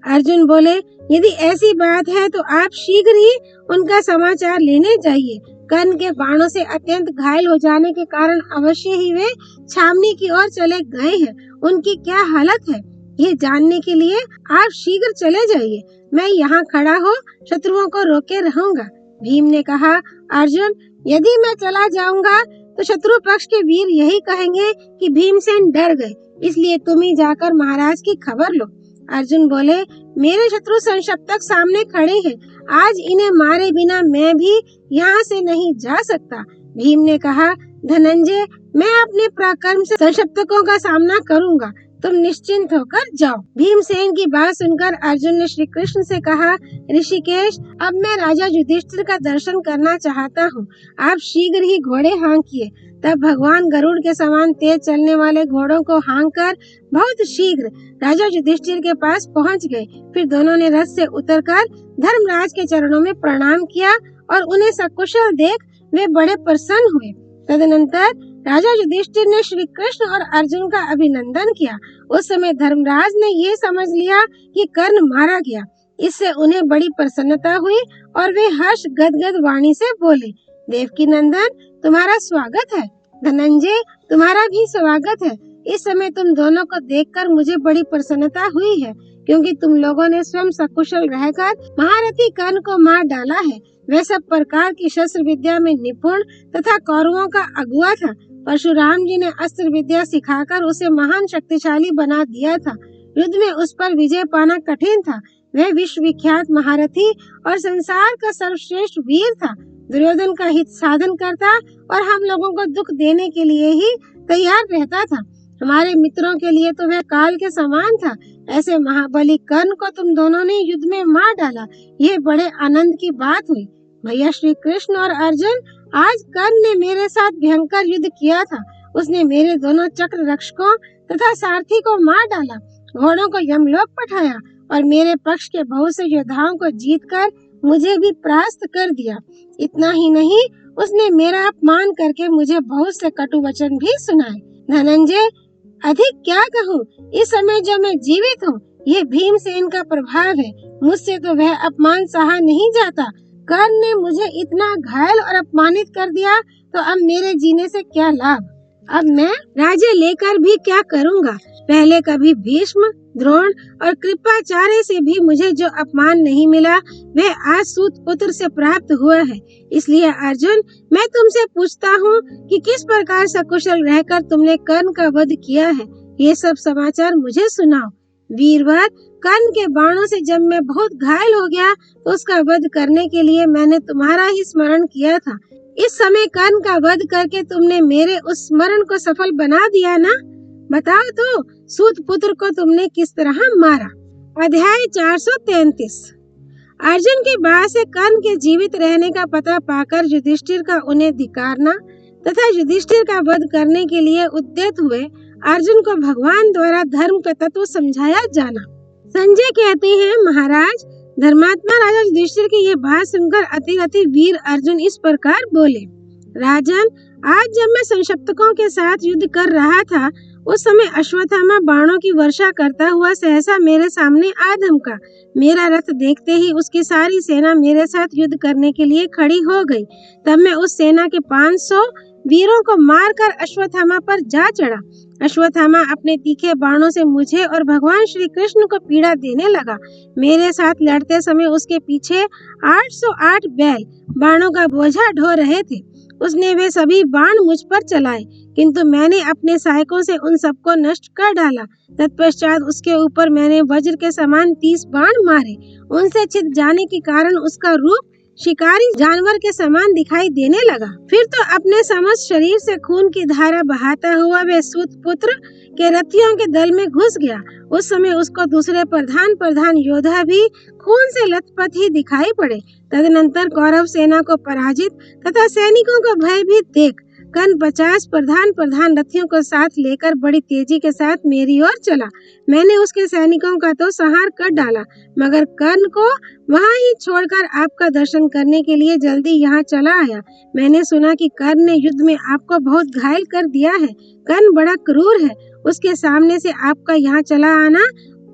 अर्जुन बोले, यदि ऐसी बात है तो आप शीघ्र ही उनका समाचार लेने जाइए। कर्ण के बाणों से अत्यंत घायल हो जाने के कारण अवश्य ही वे छावनी की ओर चले गए हैं। उनकी क्या हालत है, ये जानने के लिए आप शीघ्र चले जाइए। मैं यहाँ खड़ा हो शत्रुओं को रोके रहूंगा। भीम ने कहा, अर्जुन, यदि मैं चला जाऊंगा तो शत्रु पक्ष के वीर यही कहेंगे कि भीमसेन डर गए, इसलिए तुम ही जाकर महाराज की खबर लो। अर्जुन बोले, मेरे शत्रु संशप्तक तक सामने खड़े हैं। आज इन्हें मारे बिना मैं भी यहाँ से नहीं जा सकता। भीम ने कहा, धनंजय, मैं अपने पराक्रम से संशप्तकों का सामना करूंगा, तुम निश्चिंत होकर जाओ। भीमसेन की बात सुनकर अर्जुन ने श्री कृष्ण से कहा, ऋषिकेश, अब मैं राजा युधिष्ठिर का दर्शन करना चाहता हूँ। आप शीघ्र ही घोड़े हाँकिए। तब भगवान गरुड़ के समान तेज चलने वाले घोड़ों को हाँककर बहुत शीघ्र राजा युधिष्ठिर के पास पहुँच गए। फिर दोनों ने रथ से उतरकर धर्मराज के चरणों में प्रणाम किया और उन्हें सकुशल देख वे बड़े प्रसन्न हुए। तदनंतर राजा युधिष्ठिर ने श्री कृष्ण और अर्जुन का अभिनंदन किया। उस समय धर्मराज ने ये समझ लिया कि कर्ण मारा गया। इससे उन्हें बड़ी प्रसन्नता हुई और वे हर्ष गदगद वाणी से बोले, देवकी नंदन, तुम्हारा स्वागत है। धनंजय, तुम्हारा भी स्वागत है। इस समय तुम दोनों को देखकर मुझे बड़ी प्रसन्नता हुई है, क्योंकि तुम लोगों ने स्वयं सकुशल रहकर महारथी कर्ण को मार डाला है। वह सब प्रकार की शस्त्र विद्या में निपुण तथा कौरवों का अगुआ था। परशुराम जी ने अस्त्र विद्या सिखाकर उसे महान शक्तिशाली बना दिया था। युद्ध में उस पर विजय पाना कठिन था। वह विश्वविख्यात महारथी और संसार का सर्वश्रेष्ठ वीर था। दुर्योधन का हित साधन करता और हम लोगों को दुख देने के लिए ही तैयार रहता था। हमारे मित्रों के लिए तो वह काल के समान था। ऐसे महाबली कर्ण को तुम दोनों ने युद्ध में मार डाला, ये बड़े आनंद की बात हुई। भैया श्री कृष्ण और अर्जुन, आज कर्ण ने मेरे साथ भयंकर युद्ध किया था। उसने मेरे दोनों चक्र रक्षकों तथा सारथी को मार डाला, घोड़ों को यमलोक पठाया और मेरे पक्ष के बहुत से योद्धाओं को जीतकर मुझे भी परास्त कर दिया। इतना ही नहीं, उसने मेरा अपमान करके मुझे बहुत से कटु वचन भी सुनाए। धनंजय, अधिक क्या कहूँ, इस समय जो मैं जीवित हूँ ये भीमसेन का प्रभाव है। मुझसे तो वह अपमान सहा नहीं जाता। कर्ण ने मुझे इतना घायल और अपमानित कर दिया, तो अब मेरे जीने से क्या लाभ। अब मैं राज्य लेकर भी क्या करूँगा। पहले कभी भीष्म, द्रोण और कृपाचार्य से भी मुझे जो अपमान नहीं मिला, वह आज सूत पुत्र से प्राप्त हुआ है। इसलिए अर्जुन, मैं तुमसे पूछता हूँ कि किस प्रकार सकुशल रहकर तुमने कर्ण का वध किया है। ये सब समाचार मुझे सुनाओ। वीरवर, कर्ण के बाणों से जब मैं बहुत घायल हो गया तो उसका वध करने के लिए मैंने तुम्हारा ही स्मरण किया था। इस समय कर्ण का वध करके तुमने मेरे उस स्मरण को सफल बना दिया ना। बताओ तो, सूत पुत्र को तुमने किस तरह मारा। अध्याय 433। अर्जुन की बात से कर्ण के जीवित रहने का पता पाकर युधिष्ठिर का उन्हें धिक्कारना तथा युधिष्ठिर का वध करने के लिए उद्यत हुए अर्जुन को भगवान द्वारा धर्म का तत्व समझाया जाना। संजय कहते हैं, महाराज, धर्मात्मा राजा युधिष्ठिर की ये बात सुनकर अति वीर अर्जुन इस प्रकार बोले, राजन, आज जब मैं संशप्तकों के साथ युद्ध कर रहा था, उस समय अश्वत्थामा बाणों की वर्षा करता हुआ सहसा मेरे सामने आ धमका। मेरा रथ देखते ही उसकी सारी सेना मेरे साथ युद्ध करने के लिए खड़ी हो गई। तब मैं उस सेना के 500 वीरों को मारकर अश्वत्थामा पर जा चढ़ा। अश्वत्थामा अपने तीखे बाणों से मुझे और भगवान श्री कृष्ण को पीड़ा देने लगा। मेरे साथ लड़ते समय उसके पीछे 808 बैल बाणों का बोझा ढो रहे थे। उसने वे सभी बाण मुझ पर चलाए, किंतु मैंने अपने सहायकों से उन सबको नष्ट कर डाला। तत्पश्चात उसके ऊपर मैंने वज्र के समान 30 बाण मारे। उनसे छिद जाने के कारण उसका रूप शिकारी जानवर के समान दिखाई देने लगा। फिर तो अपने समस्त शरीर से खून की धारा बहाता हुआ वह सूत पुत्र के रथियों के दल में घुस गया। उस समय उसको दूसरे प्रधान योद्धा भी खून से लथपथ ही दिखाई पड़े। तदनंतर कौरव सेना को पराजित तथा सैनिकों को भयभीत देख कर्ण 50 प्रधान रथियों को साथ लेकर बड़ी तेजी के साथ मेरी ओर चला। मैंने उसके सैनिकों का तो संहार कर डाला, मगर कर्ण को वहां ही छोड़कर आपका दर्शन करने के लिए जल्दी यहाँ चला आया। मैंने सुना कि कर्ण ने युद्ध में आपको बहुत घायल कर दिया है। कर्ण बड़ा क्रूर है, उसके सामने से आपका यहाँ चला आना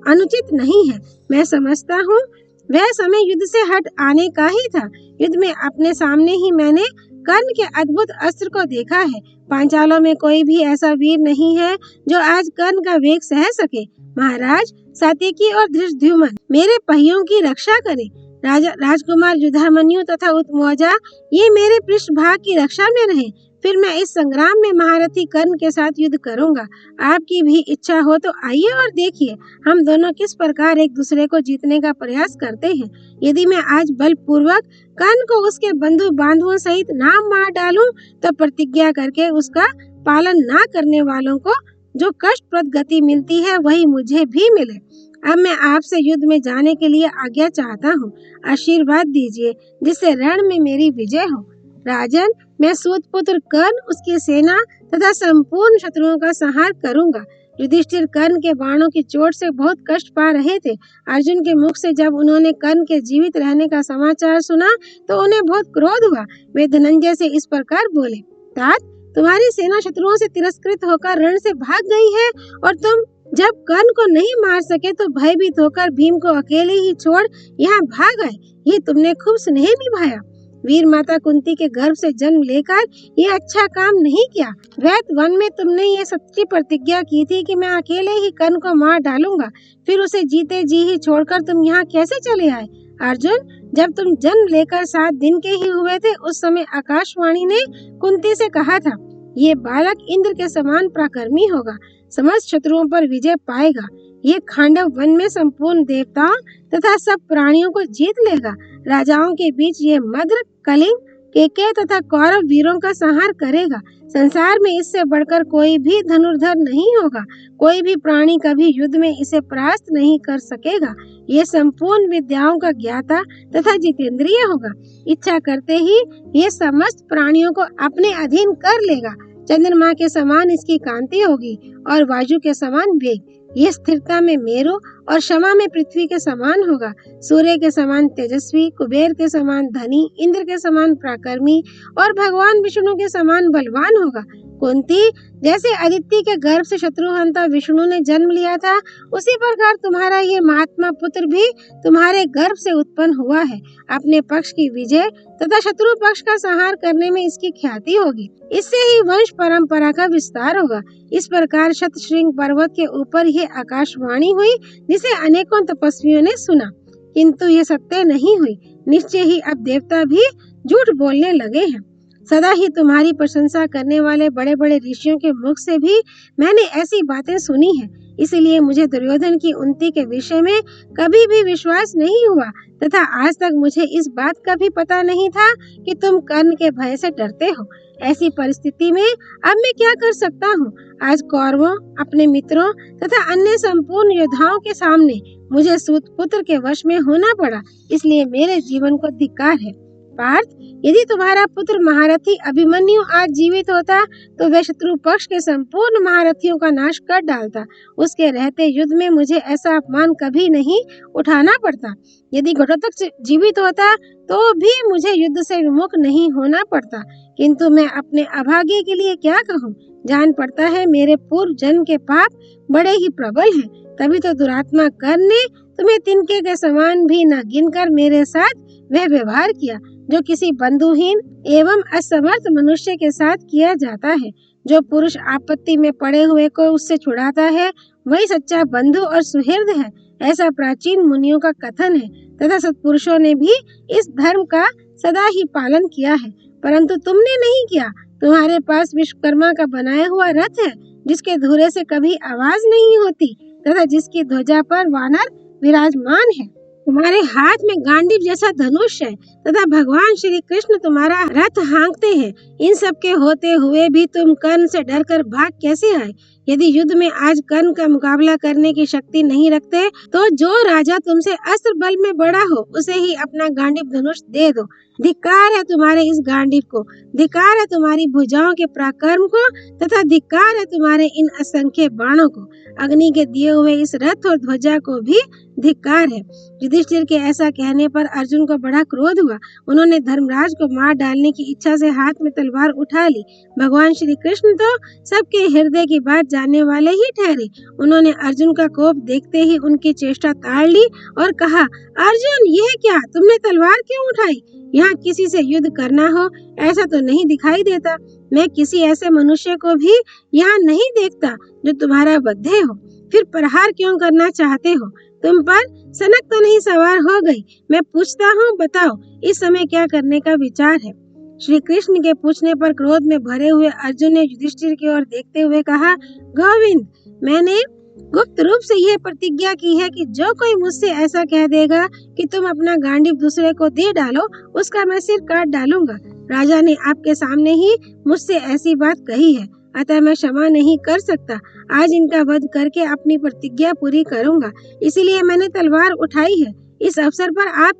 अनुचित नहीं है। मैं समझता हूँ वह समय युद्ध से हट आने का ही था। युद्ध में अपने सामने ही मैंने कर्ण के अद्भुत अस्त्र को देखा है। पांचालों में कोई भी ऐसा वीर नहीं है जो आज कर्ण का वेग सह सके। महाराज सात्यकी और धृष्टद्युम्न मेरे पहियों की रक्षा करें। राजकुमार युधामन्यु तथा उत्मौजा ये मेरे पृष्ठभाग की रक्षा में रहे। फिर मैं इस संग्राम में महारथी कर्ण के साथ युद्ध करूंगा। आपकी भी इच्छा हो तो आइए और देखिए हम दोनों किस प्रकार एक दूसरे को जीतने का प्रयास करते हैं। यदि मैं आज बलपूर्वक कर्ण को उसके बंधु बांधवों सहित ना मार डालूं, तो प्रतिज्ञा करके उसका पालन ना करने वालों को जो कष्टप्रद गति मिलती है वही मुझे भी मिले। अब मैं आपसे युद्ध में जाने के लिए आज्ञा चाहता हूँ। आशीर्वाद दीजिए जिससे रण में मेरी विजय हो। राजन, मैं सूत पुत्र कर्ण, उसकी सेना तथा संपूर्ण शत्रुओं का संहार करूंगा। युधिष्ठिर कर्ण के बाणों की चोट से बहुत कष्ट पा रहे थे। अर्जुन के मुख से जब उन्होंने कर्ण के जीवित रहने का समाचार सुना तो उन्हें बहुत क्रोध हुआ। वे धनंजय से इस प्रकार बोले, तात, तुम्हारी सेना शत्रुओं से तिरस्कृत होकर रण से भाग गई है और तुम जब कर्ण को नहीं मार सके तो भयभीत होकर भीम को अकेले ही छोड़ यहाँ भाग आए। ये तुमने खूब स्नेह निभाया। वीर माता कुंती के गर्भ से जन्म लेकर ये अच्छा काम नहीं किया। वैत वन में तुमने ये सच्ची प्रतिज्ञा की थी कि मैं अकेले ही कर्ण को मार डालूंगा। फिर उसे जीते जी ही छोड़कर तुम यहाँ कैसे चले आए? अर्जुन, जब तुम जन्म लेकर 7 दिन के ही हुए थे, उस समय आकाशवाणी ने कुंती से कहा था, ये बालक इंद्र के समान पराक्रमी होगा, समस्त शत्रुओं पर विजय पाएगा। ये खांडव वन में संपूर्ण देवताओं तथा सब प्राणियों को जीत लेगा। राजाओं के बीच ये मद्र, कलिंग, केकय तथा कौरव वीरों का संहार करेगा। संसार में इससे बढ़कर कोई भी धनुर्धर नहीं होगा। कोई भी प्राणी कभी युद्ध में इसे परास्त नहीं कर सकेगा। ये संपूर्ण विद्याओं का ज्ञाता तथा जितेंद्रिय होगा। इच्छा करते ही ये समस्त प्राणियों को अपने अधीन कर लेगा। चंद्रमा के समान इसकी कांति होगी और वायु के समान वेग। ये स्थिरता में मेरु और क्षमा में पृथ्वी के समान होगा। सूर्य के समान तेजस्वी, कुबेर के समान धनी, इंद्र के समान पराक्रमी और भगवान विष्णु के समान बलवान होगा। कुंती, जैसे अदिति के गर्भ से शत्रुहंता विष्णु ने जन्म लिया था, उसी प्रकार तुम्हारा ये महात्मा पुत्र भी तुम्हारे गर्भ से उत्पन्न हुआ है। अपने पक्ष की विजय तथा शत्रु पक्ष का संहार करने में इसकी ख्याति होगी। इससे ही वंश परंपरा का विस्तार होगा। इस प्रकार शतशृंग पर्वत के ऊपर यह आकाशवाणी हुई, जिसे अनेकों तपस्वियों ने सुना, किंतु ये सत्य नहीं हुई। निश्चय ही अब देवता भी झूठ बोलने लगे हैं। सदा ही तुम्हारी प्रशंसा करने वाले बड़े बड़े ऋषियों के मुख से भी मैंने ऐसी बातें सुनी हैं। इसलिए मुझे दुर्योधन की उन्नति के विषय में कभी भी विश्वास नहीं हुआ तथा आज तक मुझे इस बात का भी पता नहीं था कि तुम कर्ण के भय से डरते हो। ऐसी परिस्थिति में अब मैं क्या कर सकता हूँ? आज कौरवों, अपने मित्रों तथा अन्य संपूर्ण योद्धाओं के सामने मुझे सूत पुत्र के वश में होना पड़ा। इसलिए मेरे जीवन को धिक्कार है। पार्थ, यदि तुम्हारा पुत्र महारथी अभिमन्यु आज जीवित होता तो वह शत्रु पक्ष के संपूर्ण महारथियों का नाश कर डालता। उसके रहते युद्ध में मुझे ऐसा अपमान कभी नहीं उठाना पड़ता। यदि घटोत्कच जीवित होता तो भी मुझे युद्ध से विमुख नहीं होना पड़ता। किंतु मैं अपने अभागे के लिए क्या कहूँ। जान पड़ता है मेरे पूर्व जन्म के पाप बड़े ही प्रबल हैं। तभी तो दुरात्मा कर्ण ने तुम्हें तिनके के समान भी न गिनकर मेरे साथ वह व्यवहार किया जो किसी बंधुहीन एवं असमर्थ मनुष्य के साथ किया जाता है। जो पुरुष आपत्ति में पड़े हुए को उससे छुड़ाता है वही सच्चा बंधु और सुहृद है, ऐसा प्राचीन मुनियों का कथन है तथा सत्पुरुषों ने भी इस धर्म का सदा ही पालन किया है। परंतु तुमने नहीं किया। तुम्हारे पास विश्वकर्मा का बनाया हुआ रथ है जिसके धुरे से कभी आवाज नहीं होती तथा जिसकी ध्वजा पर वानर विराजमान है। तुम्हारे हाथ में गांडीव जैसा धनुष है तथा भगवान श्री कृष्ण तुम्हारा रथ हाँकते हैं। इन सब के होते हुए भी तुम कर्ण से डरकर भाग कैसे आए। यदि युद्ध में आज कर्ण का मुकाबला करने की शक्ति नहीं रखते तो जो राजा तुमसे अस्त्र बल में बड़ा हो उसे ही अपना गांडीव धनुष दे दो। धिक्कार है तुम्हारे इस गांडीव को, धिक्कार है तुम्हारी भुजाओं के पराक्रम को तथा धिक्कार है तुम्हारे इन असंख्य बाणों को। अग्नि के दिए हुए इस रथ और ध्वजा को भी धिक्कार है। युधिष्ठिर के ऐसा कहने पर अर्जुन को बड़ा क्रोध हुआ। उन्होंने धर्मराज को मार डालने की इच्छा से हाथ में तलवार उठा ली। भगवान श्री कृष्ण तो सबके हृदय की बात जानने वाले ही ठहरे। उन्होंने अर्जुन का कोप देखते ही उनकी चेष्टा ताड़ ली और कहा, अर्जुन यह क्या, तुमने तलवार क्यों उठाई। यहाँ किसी से युद्ध करना हो ऐसा तो नहीं दिखाई देता। मैं किसी ऐसे मनुष्य को भी यहाँ नहीं देखता जो तुम्हारा बद्धे हो। फिर प्रहार क्यों करना चाहते हो। तुम पर सनक तो नहीं सवार हो गई। मैं पूछता हूँ, बताओ इस समय क्या करने का विचार है। श्री कृष्ण के पूछने पर क्रोध में भरे हुए अर्जुन ने युधिष्ठिर की ओर देखते हुए कहा, गोविंद, मैंने गुप्त रूप से यह प्रतिज्ञा की है कि जो कोई मुझसे ऐसा कह देगा कि तुम अपना गांडीव दूसरे को दे डालो, उसका मैं सिर काट डालूंगा। राजा ने आपके सामने ही मुझसे ऐसी बात कही है, अतः मैं क्षमा नहीं कर सकता। आज इनका वध करके अपनी प्रतिज्ञा पूरी करूंगा, इसीलिए मैंने तलवार उठाई है। इस अवसर पर आप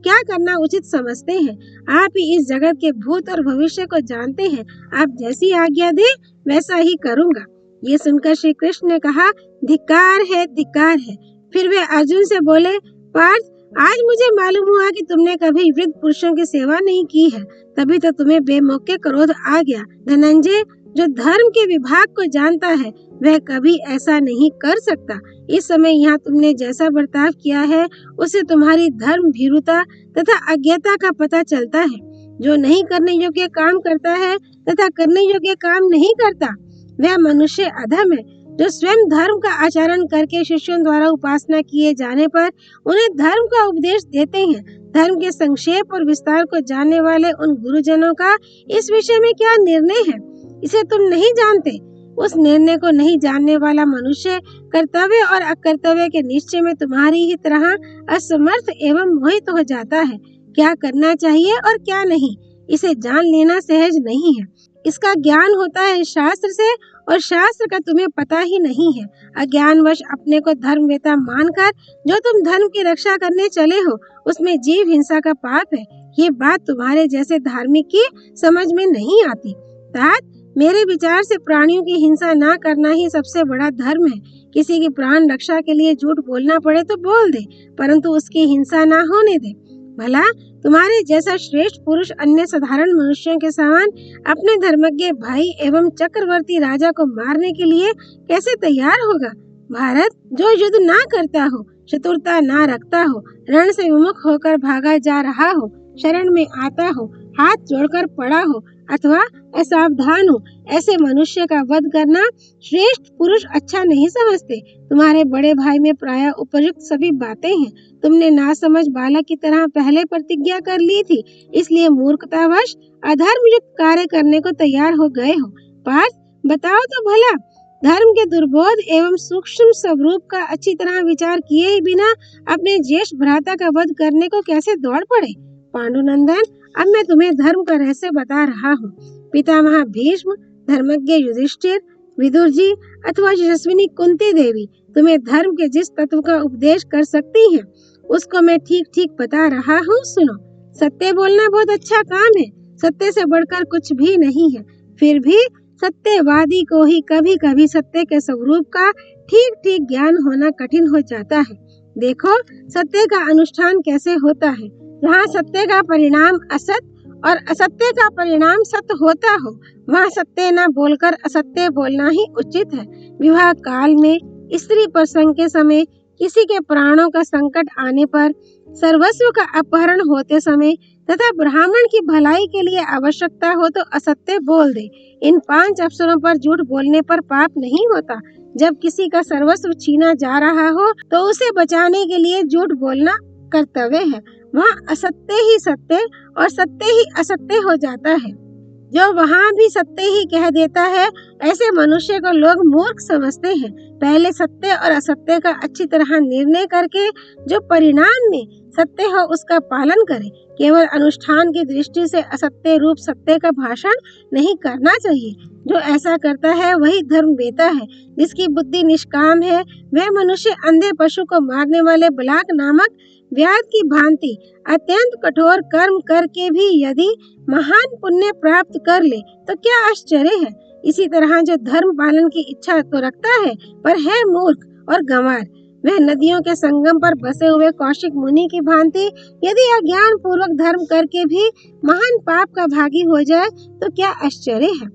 क्या करना उचित समझते हैं। आप ही इस जगत के भूत और भविष्य को जानते हैं। आप जैसी आज्ञा दे वैसा ही करूंगा। ये सुनकर श्री कृष्ण ने कहा, धिक्कार है, धिक्कार है। फिर वे अर्जुन से बोले, पार्थ, आज मुझे मालूम हुआ कि तुमने कभी वृद्ध पुरुषों की सेवा नहीं की है, तभी तो तुम्हें बेमौके क्रोध आ गया। धनंजय, जो धर्म के विभाग को जानता है वह कभी ऐसा नहीं कर सकता। इस समय यहाँ तुमने जैसा बर्ताव किया है उससे तुम्हारी धर्म भीरुता तथा अज्ञता का पता चलता है। जो नहीं करने योग्य काम करता है तथा करने योग्य काम नहीं करता वह मनुष्य अधम है। जो स्वयं धर्म का आचरण करके शिष्यों द्वारा उपासना किए जाने पर उन्हें धर्म का उपदेश देते हैं। धर्म के संक्षेप और विस्तार को जानने वाले उन गुरुजनों का इस विषय में क्या निर्णय है, इसे तुम नहीं जानते। उस निर्णय को नहीं जानने वाला मनुष्य कर्तव्य और अकर्तव्य के निश्चय में तुम्हारी ही तरह असमर्थ एवं मोहित हो जाता है। क्या करना चाहिए और क्या नहीं, इसे जान लेना सहज नहीं है। इसका ज्ञान होता है शास्त्र से और शास्त्र का तुम्हें पता ही नहीं है। अज्ञानवश अपने को धर्मवेता मानकर जो तुम धर्म की रक्षा करने चले हो उसमें जीव हिंसा का पाप है। ये बात तुम्हारे जैसे धार्मिक की समझ में नहीं आती। तात, मेरे विचार से प्राणियों की हिंसा ना करना ही सबसे बड़ा धर्म है। किसी की प्राण रक्षा के लिए झूठ बोलना पड़े तो बोल दे, परंतु उसकी हिंसा ना होने दे। भला तुम्हारे जैसा श्रेष्ठ पुरुष अन्य साधारण मनुष्यों के समान अपने धर्मज्ञ भाई एवं चक्रवर्ती राजा को मारने के लिए कैसे तैयार होगा। भारत, जो युद्ध ना करता हो, चतुरता ना रखता हो, रण से विमुख होकर भागा जा रहा हो, शरण में आता हो, हाथ जोड़कर पड़ा हो अथवा असावधान हो, ऐसे मनुष्य का वध करना श्रेष्ठ पुरुष अच्छा नहीं समझते। तुम्हारे बड़े भाई में प्रायः उपयुक्त सभी बातें हैं। तुमने नासमझ बालक की तरह पहले प्रतिज्ञा कर ली थी, इसलिए मूर्खतावश अधर्मयुक्त कार्य करने को तैयार हो गए हो। पार्थ, बताओ तो भला, धर्म के दुर्बोध एवं सूक्ष्म स्वरूप का अच्छी तरह विचार किए ही बिना अपने ज्येष्ठ भ्राता का वध करने को कैसे दौड़ पड़े। पांडुनंदन, अब मैं तुम्हें धर्म का रहस्य बता रहा हूँ। पितामह भीष्म, धर्मज्ञ युधिष्ठिर, विदुर जी अथवा यशस्विनी कुंती देवी तुम्हें धर्म के जिस तत्व का उपदेश कर सकती हैं, उसको मैं ठीक ठीक बता रहा हूँ, सुनो। सत्य बोलना बहुत अच्छा काम है, सत्य से बढ़कर कुछ भी नहीं है। फिर भी सत्यवादी को ही कभी कभी सत्य के स्वरूप का ठीक ठीक ज्ञान होना कठिन हो जाता है। देखो सत्य का अनुष्ठान कैसे होता है। जहाँ सत्य का परिणाम असत और असत्य का परिणाम सत्य होता हो, वहाँ सत्य न बोलकर असत्य बोलना ही उचित है। विवाह काल में, स्त्री प्रसंग के समय, किसी के प्राणों का संकट आने पर, सर्वस्व का अपहरण होते समय तथा ब्राह्मण की भलाई के लिए आवश्यकता हो तो असत्य बोल दे। इन 5 अवसरों पर झूठ बोलने पर पाप नहीं होता। जब किसी का सर्वस्व छीना जा रहा हो तो उसे बचाने के लिए झूठ बोलना कर्तव्य है। वहाँ असत्य ही सत्य और सत्य ही असत्य हो जाता है। जो वहाँ भी सत्य ही कह देता है, ऐसे मनुष्य को लोग मूर्ख समझते हैं। पहले सत्य और असत्य का अच्छी तरह निर्णय करके जो परिणाम में सत्य हो उसका पालन करे। केवल अनुष्ठान की दृष्टि से असत्य रूप सत्य का भाषण नहीं करना चाहिए। जो ऐसा करता है वही धर्म बेता है। जिसकी बुद्धि निष्काम है वह मनुष्य अंधे पशु को मारने वाले बलाक नामक व्याध की भांति अत्यंत कठोर कर्म करके भी यदि महान पुण्य प्राप्त कर ले तो क्या आश्चर्य है। इसी तरह जो धर्म पालन की इच्छा तो रखता है पर है मूर्ख और गंवार, वह नदियों के संगम पर बसे हुए कौशिक मुनि की भांति यदि अज्ञान पूर्वक धर्म करके भी महान पाप का भागी हो जाए तो क्या आश्चर्य है।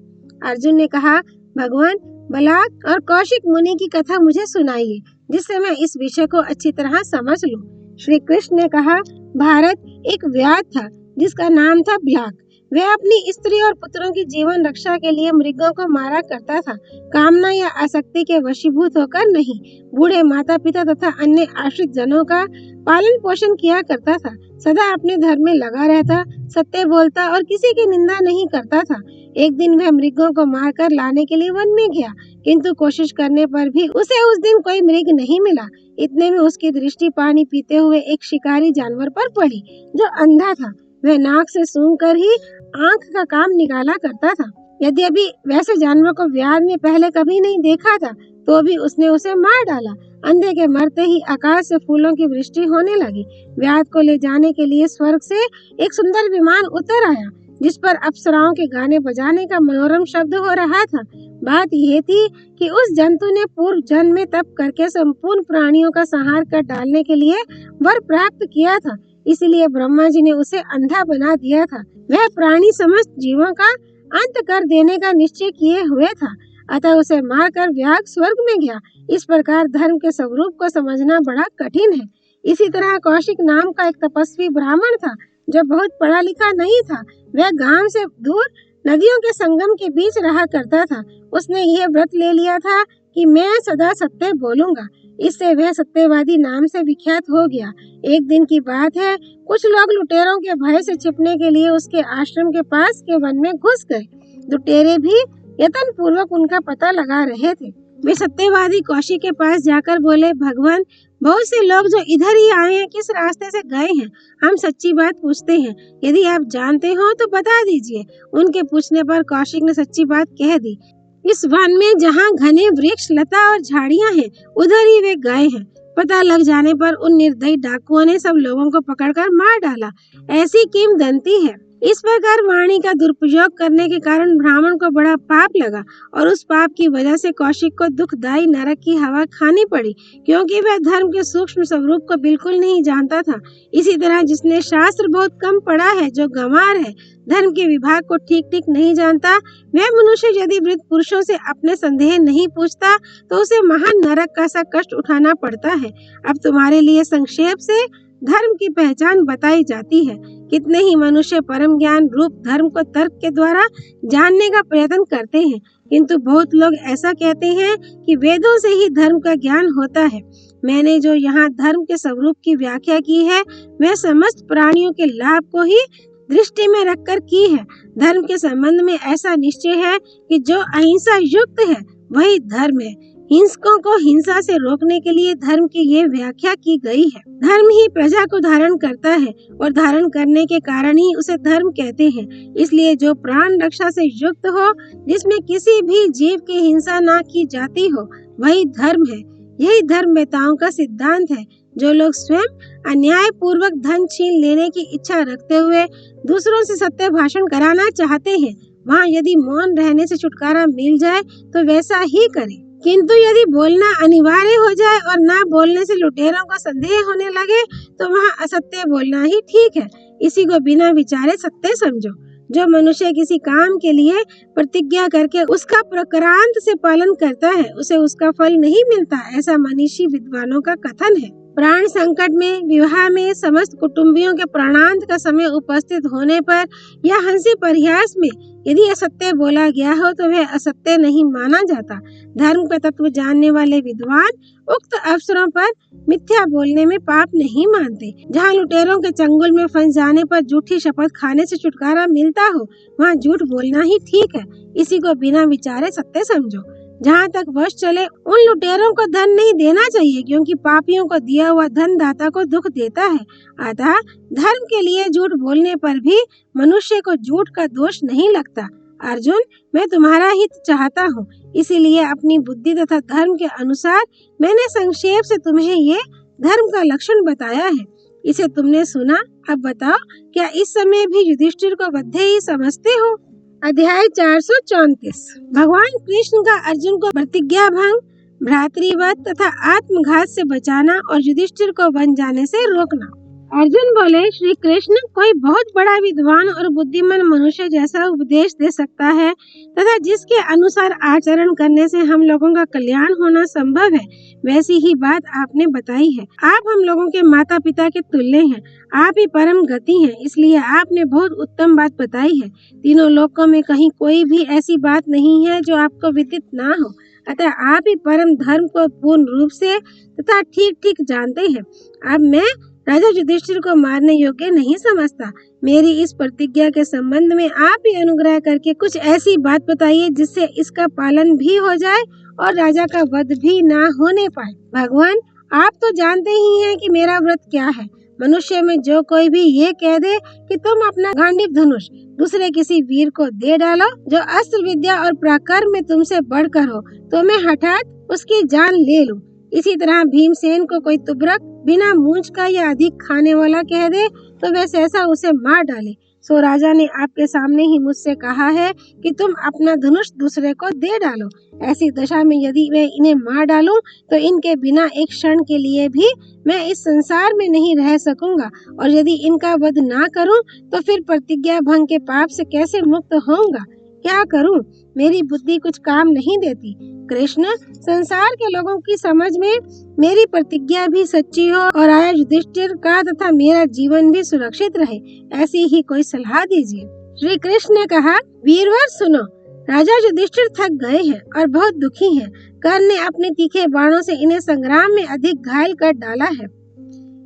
अर्जुन ने कहा, भगवान बलाक और कौशिक मुनि की कथा मुझे सुनाइए जिससे मैं इस विषय को अच्छी तरह समझ लूं। श्री कृष्ण ने कहा, भारत एक व्याध था जिसका नाम था ब्लाक। वह अपनी स्त्री और पुत्रों की जीवन रक्षा के लिए मृगों को मारा करता था, कामना या आसक्ति के वशीभूत होकर नहीं। बूढ़े माता पिता तथा अन्य आश्रित जनों का पालन पोषण किया करता था, सदा अपने धर्म में लगा रहता, सत्य बोलता और किसी की निंदा नहीं करता था। एक दिन वह मृगों को मारकर लाने के लिए वन में गया, किंतु कोशिश करने पर भी उसे उस दिन कोई मृग नहीं मिला। इतने में उसकी दृष्टि पानी पीते हुए एक शिकारी जानवर पर पड़ी जो अंधा था। वह नाक से सूंघकर ही आंख का काम निकाला करता था। यद्यपि वैसे जानवर को व्याध ने पहले कभी नहीं देखा था तो भी उसने उसे मार डाला। अंधे के मरते ही आकाश से फूलों की वृष्टि होने लगी। व्याध को ले जाने के लिए स्वर्ग से एक सुंदर विमान उतर आया जिस पर अप्सराओं के गाने बजाने का मनोरम शब्द हो रहा था। बात यह थी कि उस जंतु ने पूर्व जन्म में तप करके संपूर्ण प्राणियों का संहार कर डालने के लिए वर प्राप्त किया था, इसलिए ब्रह्मा जी ने उसे अंधा बना दिया था। वह प्राणी समस्त जीवों का अंत कर देने का निश्चय किए हुए था, अतः उसे मारकर व्याघ्र स्वर्ग में गया। इस प्रकार धर्म के स्वरूप को समझना बड़ा कठिन है। इसी तरह कौशिक नाम का एक तपस्वी ब्राह्मण था जो बहुत पढ़ा लिखा नहीं था। वह गांव से दूर नदियों के संगम के बीच रहा करता था। उसने यह व्रत ले लिया था कि मैं सदा सत्य बोलूंगा। इससे वह सत्यवादी नाम से विख्यात हो गया। एक दिन की बात है, कुछ लोग लुटेरों के भय से छिपने के लिए उसके आश्रम के पास के वन में घुस गए। लुटेरे भी यत्न पूर्वक उनका पता लगा रहे थे। वे सत्यवादी कौशिक के पास जाकर बोले, भगवान, बहुत से लोग जो इधर ही आए हैं किस रास्ते से गए हैं? हम सच्ची बात पूछते हैं, यदि आप जानते हो तो बता दीजिए। उनके पूछने पर कौशिक ने सच्ची बात कह दी। इस वन में जहाँ घने वृक्ष, लता और झाड़ियाँ हैं, उधर ही वे गए हैं। पता लग जाने पर उन निर्दयी डाकुओं ने सब लोगों को पकड़कर मार डाला। ऐसी किंवदंती है। इस प्रकार वाणी का दुरुपयोग करने के कारण ब्राह्मण को बड़ा पाप लगा और उस पाप की वजह से कौशिक को दुखदायी नरक की हवा खानी पड़ी, क्योंकि वह धर्म के सूक्ष्म स्वरूप को बिल्कुल नहीं जानता था। इसी तरह जिसने शास्त्र बहुत कम पढ़ा है, जो गंवार है, धर्म के विभाग को ठीक ठीक नहीं जानता, वह मनुष्य यदि वृद्ध पुरुषों से अपने संदेह नहीं पूछता तो उसे महान नरक का सा कष्ट उठाना पड़ता है। अब तुम्हारे लिए संक्षेप से धर्म की पहचान बताई जाती है। कितने ही मनुष्य परम ज्ञान रूप धर्म को तर्क के द्वारा जानने का प्रयत्न करते हैं, किंतु बहुत लोग ऐसा कहते हैं कि वेदों से ही धर्म का ज्ञान होता है। मैंने जो यहाँ धर्म के स्वरूप की व्याख्या की है वह समस्त प्राणियों के लाभ को ही दृष्टि में रखकर की है। धर्म के संबंध में ऐसा निश्चय है कि जो अहिंसा युक्त है वही धर्म है। हिंसकों को हिंसा से रोकने के लिए धर्म की ये व्याख्या की गई है। धर्म ही प्रजा को धारण करता है और धारण करने के कारण ही उसे धर्म कहते हैं। इसलिए जो प्राण रक्षा से युक्त हो, जिसमें किसी भी जीव की हिंसा ना की जाती हो, वही धर्म है। यही धर्म वेताओं का सिद्धांत है। जो लोग स्वयं अन्याय पूर्वक धन छीन लेने की इच्छा रखते हुए दूसरों से सत्य भाषण कराना चाहते हैं, वहाँ यदि मौन रहने से छुटकारा मिल जाए तो वैसा ही करें। किंतु यदि बोलना अनिवार्य हो जाए और ना बोलने से लुटेरों को संदेह होने लगे तो वहाँ असत्य बोलना ही ठीक है। इसी को बिना विचारे सत्य समझो। जो मनुष्य किसी काम के लिए प्रतिज्ञा करके उसका प्रक्रांत से पालन करता है, उसे उसका फल नहीं मिलता, ऐसा मनीषी विद्वानों का कथन है। प्राण संकट में, विवाह में, समस्त कुटुंबियों के प्राणांत का समय उपस्थित होने पर या हंसी परिहास में यदि असत्य बोला गया हो तो वह असत्य नहीं माना जाता। धर्म का तत्व जानने वाले विद्वान उक्त अवसरों पर मिथ्या बोलने में पाप नहीं मानते। जहाँ लुटेरों के चंगुल में फंस जाने पर झूठी शपथ खाने से छुटकारा मिलता हो, वहाँ झूठ बोलना ही ठीक है। इसी को बिना विचारे सत्य समझो। जहाँ तक वश चले उन लुटेरों को धन नहीं देना चाहिए, क्योंकि पापियों को दिया हुआ धन दाता को दुख देता है। अतः धर्म के लिए झूठ बोलने पर भी मनुष्य को झूठ का दोष नहीं लगता। अर्जुन, मैं तुम्हारा हित चाहता हूँ, इसीलिए अपनी बुद्धि तथा धर्म के अनुसार मैंने संक्षेप से तुम्हें ये धर्म का लक्षण बताया है। इसे तुमने सुना, अब बताओ क्या इस समय भी युधिष्ठिर को बद्धे ही समझते हो? अध्याय 434। भगवान कृष्ण का अर्जुन को प्रतिज्ञा भंग, भ्रातृवध तथा आत्मघात से बचाना और युधिष्ठिर को वन जाने से रोकना। अर्जुन बोले, श्री कृष्ण, कोई बहुत बड़ा विद्वान और बुद्धिमान मनुष्य जैसा उपदेश दे सकता है तथा जिसके अनुसार आचरण करने से हम लोगों का कल्याण होना संभव है, वैसी ही बात आपने बताई है। आप हम लोगों के माता पिता के तुल्य हैं, आप ही परम गति हैं, इसलिए आपने बहुत उत्तम बात बताई है। तीनों लोकों में कहीं कोई भी ऐसी बात नहीं है जो आपको विदित ना हो, अतः आप ही परम धर्म को पूर्ण रूप से तथा ठीक ठीक जानते हैं। अब मैं राजा युधिष्ठिर को मारने योग्य नहीं समझता। मेरी इस प्रतिज्ञा के संबंध में आप ही अनुग्रह करके कुछ ऐसी बात बताइए जिससे इसका पालन भी हो जाए और राजा का वध भी ना होने पाए। भगवान, आप तो जानते ही हैं कि मेरा व्रत क्या है। मनुष्य में जो कोई भी ये कह दे कि तुम अपना गांडीव धनुष दूसरे किसी वीर को दे डालो जो अस्त्र विद्या और पराक्रम में तुमसे बढ़कर हो, तो मैं हठात उसकी जान ले लूं। इसी तरह भीमसेन को कोई तुबरक बिना मूंछ का या अधिक खाने वाला कह दे तो वह सहसा उसे मार डाले। सो राजा ने आपके सामने ही मुझसे कहा है कि तुम अपना धनुष दूसरे को दे डालो। ऐसी दशा में यदि मैं इन्हें मार डालूं तो इनके बिना एक क्षण के लिए भी मैं इस संसार में नहीं रह सकूंगा, और यदि इनका वध ना करूं तो फिर प्रतिज्ञा भंग के पाप से कैसे मुक्त होऊंगा? क्या करूं? मेरी बुद्धि कुछ काम नहीं देती। कृष्ण, संसार के लोगों की समझ में मेरी प्रतिज्ञा भी सच्ची हो और आया युधिष्ठिर का तथा मेरा जीवन भी सुरक्षित रहे, ऐसी ही कोई सलाह दीजिए। श्री कृष्ण ने कहा, वीरवर सुनो, राजा युधिष्ठिर थक गए हैं और बहुत दुखी हैं। कर्ण ने अपने तीखे बाणों से इन्हें संग्राम में अधिक घायल कर डाला है।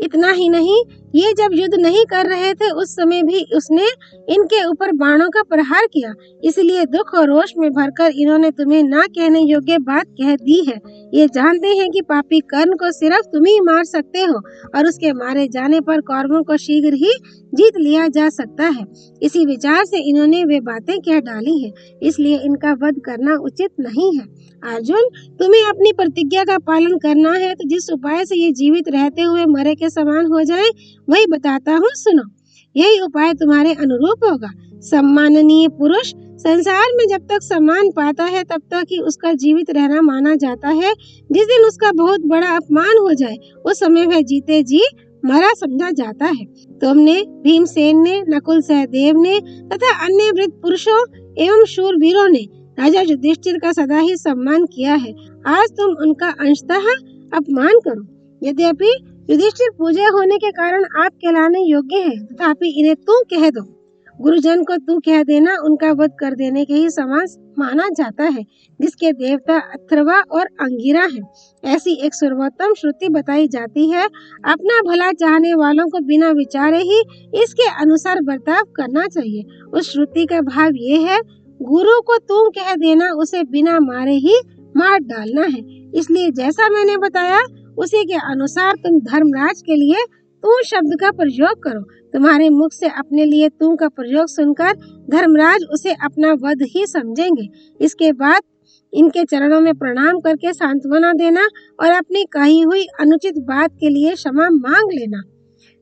इतना ही नहीं, ये जब युद्ध नहीं कर रहे थे उस समय भी उसने इनके ऊपर बाणों का प्रहार किया। इसलिए दुख और रोष में भरकर इन्होंने तुम्हें ना कहने योग्य बात कह दी है। ये जानते हैं कि पापी कर्ण को सिर्फ तुम ही मार सकते हो और उसके मारे जाने पर कौरवों को शीघ्र ही जीत लिया जा सकता है। इसी विचार से इन्होंने वे बातें कह डाली है, इसलिए इनका वध करना उचित नहीं है। अर्जुन, तुम्हें अपनी प्रतिज्ञा का पालन करना है तो जिस उपाय से ये जीवित रहते हुए मरे के समान हो जाए वही बताता हूँ, सुनो। यही उपाय तुम्हारे अनुरूप होगा। सम्माननीय पुरुष संसार में जब तक सम्मान पाता है तब तक ही उसका जीवित रहना माना जाता है। जिस दिन उसका बहुत बड़ा अपमान हो जाए उस समय वह जीते जी मरा समझा जाता है। तुमने, भीमसेन ने, नकुल सहदेव ने तथा अन्य वृद्ध पुरुषों एवं शूरवीरों ने राजा युधिष्ठिर का सदा ही सम्मान किया है। आज तुम उनका अंशतः अपमान करो। यद्यपि युधिष्ठिर पूज्य होने के कारण आप कहलाने योग्य हैं, तथापि इन्हें तू कह दो। गुरुजन को तू कह देना उनका वध कर देने के ही समान माना जाता है, जिसके देवता अथर्वा और अंगिरा हैं। ऐसी एक सर्वोत्तम श्रुति बताई जाती है। अपना भला चाहने वालों को बिना विचारे ही इसके अनुसार बर्ताव करना चाहिए। उस श्रुति का भाव ये है, गुरु को तू कह देना, उसे बिना मारे ही मार डालना है। इसलिए जैसा मैंने बताया उसी के अनुसार तुम धर्मराज के लिए तू शब्द का प्रयोग करो। तुम्हारे मुख से अपने लिए तू का प्रयोग सुनकर धर्मराज उसे अपना वध ही समझेंगे। इसके बाद इनके चरणों में प्रणाम करके सांत्वना देना और अपनी कही हुई अनुचित बात के लिए क्षमा मांग लेना।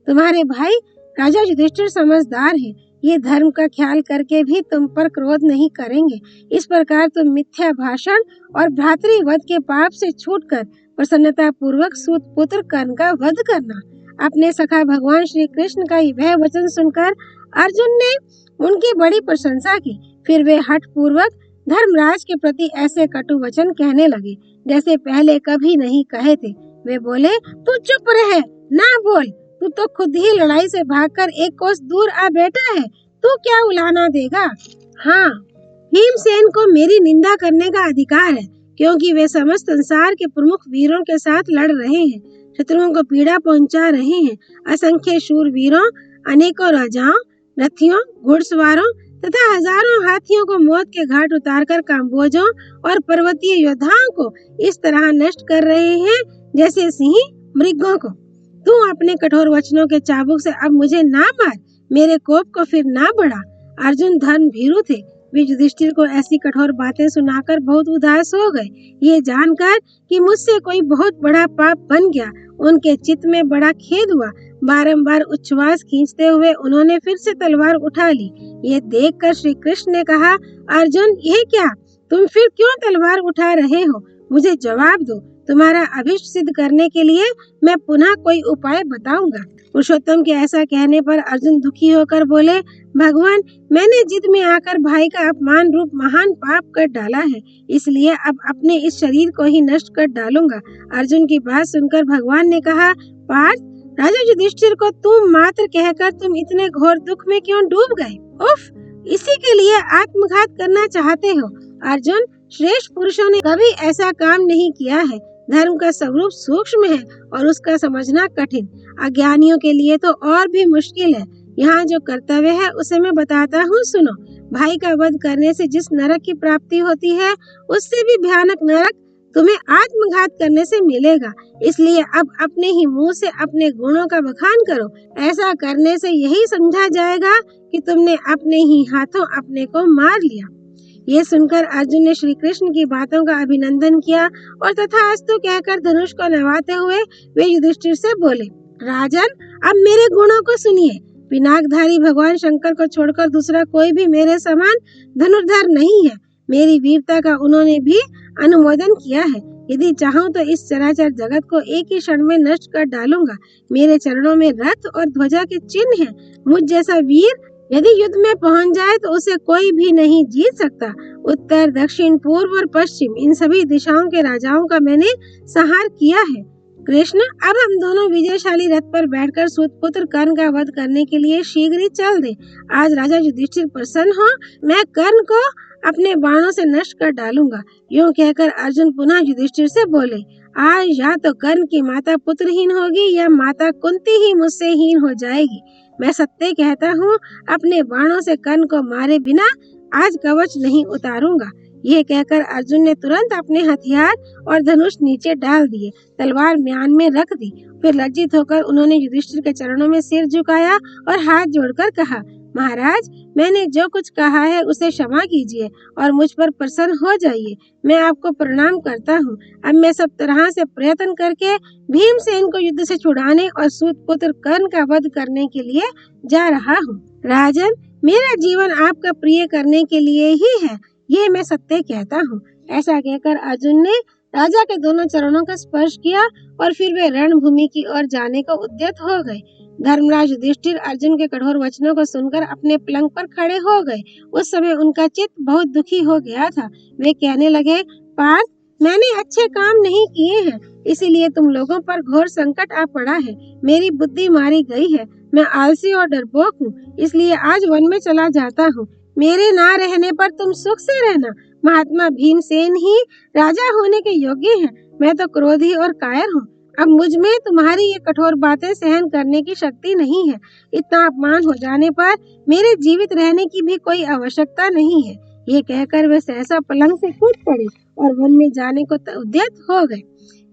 तुम्हारे भाई राजा युधिष्ठिर समझदार है, ये धर्म का ख्याल करके भी तुम पर क्रोध नहीं करेंगे। इस प्रकार तुम मिथ्या भाषण और भ्रातृवध के पाप से छूटकर प्रसन्नता पूर्वक सूत पुत्र कर्ण का वध करना। अपने सखा भगवान श्री कृष्ण का वह वचन सुनकर अर्जुन ने उनकी बड़ी प्रशंसा की। फिर वे हठ पूर्वक धर्मराज के प्रति ऐसे कटु वचन कहने लगे जैसे पहले कभी नहीं कहे थे। वे बोले, तू चुप रहे, ना बोल, तू तो खुद ही लड़ाई से भागकर एक कोस दूर आ बैठा है, तू क्या उलाहना देगा। हाँ, भीमसेन को मेरी निंदा करने का अधिकार है, क्योंकि वे समस्त संसार के प्रमुख वीरों के साथ लड़ रहे हैं, शत्रुओं को पीड़ा पहुंचा रहे हैं। असंख्य शूरवीरों, अनेकों राजाओं, रथियों, घुड़सवारों तथा हजारों हाथियों को मौत के घाट उतारकर काम्बोजों और पर्वतीय योद्धाओं को इस तरह नष्ट कर रहे हैं जैसे सिंह मृगों को। तू अपने कठोर वचनों के चाबुक से अब मुझे ना मार, मेरे कोप को फिर ना बढ़ा। अर्जुन धर्म भीरु थे, वे युधिष्ठिर को ऐसी कठोर बातें सुनाकर बहुत उदास हो गए। ये जानकर कि मुझसे कोई बहुत बड़ा पाप बन गया, उनके चित्त में बड़ा खेद हुआ। बारंबार उच्छ्वास खींचते हुए उन्होंने फिर से तलवार उठा ली। ये देखकर श्री कृष्ण ने कहा, अर्जुन, ये क्या, तुम फिर क्यों तलवार उठा रहे हो? मुझे जवाब दो। तुम्हारा अभिष्ट सिद्ध करने के लिए मैं पुनः कोई उपाय बताऊंगा। पुरुषोत्तम के ऐसा कहने पर अर्जुन दुखी होकर बोले, भगवान, मैंने जिद में आकर भाई का अपमान रूप महान पाप कर डाला है, इसलिए अब अपने इस शरीर को ही नष्ट कर डालूंगा। अर्जुन की बात सुनकर भगवान ने कहा, पार्थ, राजा युधिष्ठिर को तुम मात्र कहकर तुम इतने घोर दुख में क्यों डूब गए? उफ, इसी के लिए आत्मघात करना चाहते हो? अर्जुन, श्रेष्ठ पुरुषों ने कभी ऐसा काम नहीं किया है। धर्म का स्वरूप सूक्ष्म है और उसका समझना कठिन, अज्ञानियों के लिए तो और भी मुश्किल है। यहाँ जो कर्तव्य है उसे मैं बताता हूँ, सुनो। भाई का वध करने से जिस नरक की प्राप्ति होती है, उससे भी भयानक नरक तुम्हें आत्मघात करने से मिलेगा। इसलिए अब अपने ही मुंह से अपने गुणों का बखान करो। ऐसा करने से यही समझा जाएगा कि तुमने अपने ही हाथों अपने को मार लिया। ये सुनकर अर्जुन ने श्री कृष्ण की बातों का अभिनंदन किया और तथास्तु कहकर धनुष को नवाते हुए वे युधिष्ठिर से बोले, राजन, अब मेरे गुणों को सुनिए। पिनाकधारी भगवान शंकर को छोड़कर दूसरा कोई भी मेरे समान धनुर्धर नहीं है। मेरी वीरता का उन्होंने भी अनुमोदन किया है। यदि चाहूं तो इस चराचर जगत को एक ही क्षण में नष्ट कर डालूंगा। मेरे चरणों में रथ और ध्वजा के चिन्ह हैं। मुझ जैसा वीर यदि युद्ध में पहुंच जाए तो उसे कोई भी नहीं जीत सकता। उत्तर, दक्षिण, पूर्व और पश्चिम, इन सभी दिशाओं के राजाओं का मैंने संहार किया है। कृष्ण, अब हम दोनों विजयशाली रथ पर बैठकर सूतपुत्र कर्ण का वध करने के लिए शीघ्र ही चल दें। आज राजा युधिष्ठिर प्रसन्न हो, मैं कर्ण को अपने बाणों से नष्ट कर डालूंगा। यूं कहकर अर्जुन पुनः युधिष्ठिर से बोले, आज या तो कर्ण की माता पुत्रहीन होगी या माता कुंती ही मुझसे हीन हो जाएगी। मैं सत्य कहता हूँ, अपने बाणों से कर्ण को मारे बिना आज कवच नहीं उतारूंगा। ये कहकर अर्जुन ने तुरंत अपने हथियार और धनुष नीचे डाल दिए, तलवार म्यान में रख दी। फिर लज्जित होकर उन्होंने युधिष्ठिर के चरणों में सिर झुकाया और हाथ जोड़कर कहा, महाराज, मैंने जो कुछ कहा है उसे क्षमा कीजिए और मुझ पर प्रसन्न हो जाइए। मैं आपको प्रणाम करता हूँ। अब मैं सब तरह से प्रयत्न करके भीमसेन को युद्ध से छुड़ाने और सूतपुत्र कर्ण का वध करने के लिए जा रहा हूँ। राजन, मेरा जीवन आपका प्रिय करने के लिए ही है, ये मैं सत्य कहता हूँ। ऐसा कहकर अर्जुन ने राजा के दोनों चरणों का स्पर्श किया और फिर वे रणभूमि की ओर जाने को उद्यत हो गए। धर्मराज युधिष्ठिर अर्जुन के कठोर वचनों को सुनकर अपने पलंग पर खड़े हो गए। उस समय उनका चित्त बहुत दुखी हो गया था। वे कहने लगे, पार्थ, मैंने अच्छे काम नहीं किए हैं, इसीलिए तुम लोगों पर घोर संकट आ पड़ा है। मेरी बुद्धि मारी गई है। मैं आलसी और डरपोक हूँ, इसलिए आज वन में चला जाता हूँ। मेरे ना रहने पर तुम सुख से रहना। महात्मा भीमसेन ही राजा होने के योग्य हैं। मैं तो क्रोधी और कायर हूँ। अब मुझ में तुम्हारी ये कठोर बातें सहन करने की शक्ति नहीं है। इतना अपमान हो जाने पर मेरे जीवित रहने की भी कोई आवश्यकता नहीं है। ये कहकर वे सहसा पलंग से कूद पड़े और वन में जाने को उद्यत हो गए।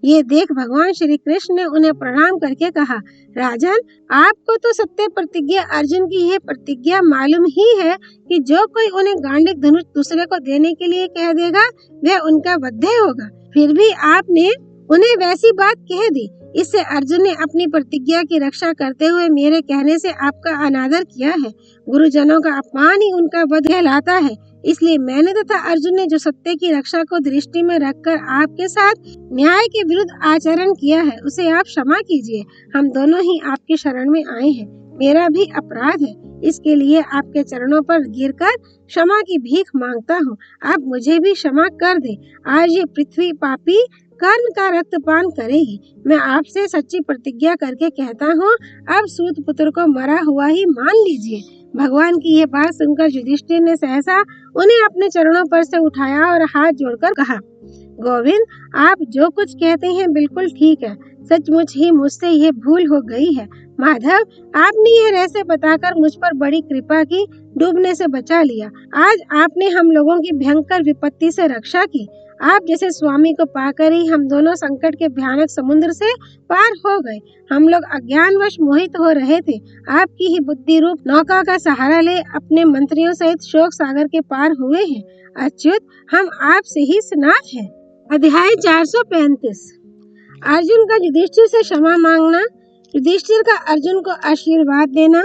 ये देख भगवान श्री कृष्ण ने उन्हें प्रणाम करके कहा, राजन, आपको तो सत्य प्रतिज्ञा अर्जुन की यह प्रतिज्ञा मालूम ही है कि जो कोई उन्हें गांडीव धनुष दूसरे को देने के लिए कह देगा वह उनका वध्य होगा। फिर भी आपने उन्हें वैसी बात कह दी। इससे अर्जुन ने अपनी प्रतिज्ञा की रक्षा करते हुए मेरे कहने से आपका अनादर किया है। गुरुजनों का अपमान ही उनका वध कहलाता है। इसलिए मैंने तथा अर्जुन ने जो सत्य की रक्षा को दृष्टि में रखकर आपके साथ न्याय के विरुद्ध आचरण किया है उसे आप क्षमा कीजिए। हम दोनों ही आपकी शरण में आए हैं। मेरा भी अपराध है, इसके लिए आपके चरणों पर गिरकर क्षमा की भीख मांगता हूँ। आप मुझे भी क्षमा कर दे। आज ये पृथ्वी पापी कर्ण का रक्तपान करेगी। मैं आपसे सच्ची प्रतिज्ञा करके कहता हूँ, अब सूत पुत्र को मरा हुआ ही मान लीजिए। भगवान की यह बात सुनकर युधिष्ठिर ने सहसा उन्हें अपने चरणों पर से उठाया और हाथ जोड़कर कहा, गोविंद, आप जो कुछ कहते हैं बिल्कुल ठीक है। सचमुच ही मुझसे यह भूल हो गई है। माधव, आपने यह रहस्य बताकर मुझ पर बड़ी कृपा की, डूबने से बचा लिया। आज आपने हम लोगों की भयंकर विपत्ति से रक्षा की। आप जैसे स्वामी को पाकर ही हम दोनों संकट के भयानक समुद्र से पार हो गए। हम लोग अज्ञानवश मोहित हो रहे थे। आपकी ही बुद्धि रूप नौका का सहारा ले अपने मंत्रियों सहित शोक सागर के पार हुए हैं। अच्युत, हम आपसे ही स्नात हैं। अध्याय 435। अर्जुन का युधिष्ठिर से क्षमा मांगना, युधिष्ठिर का अर्जुन को आशीर्वाद देना,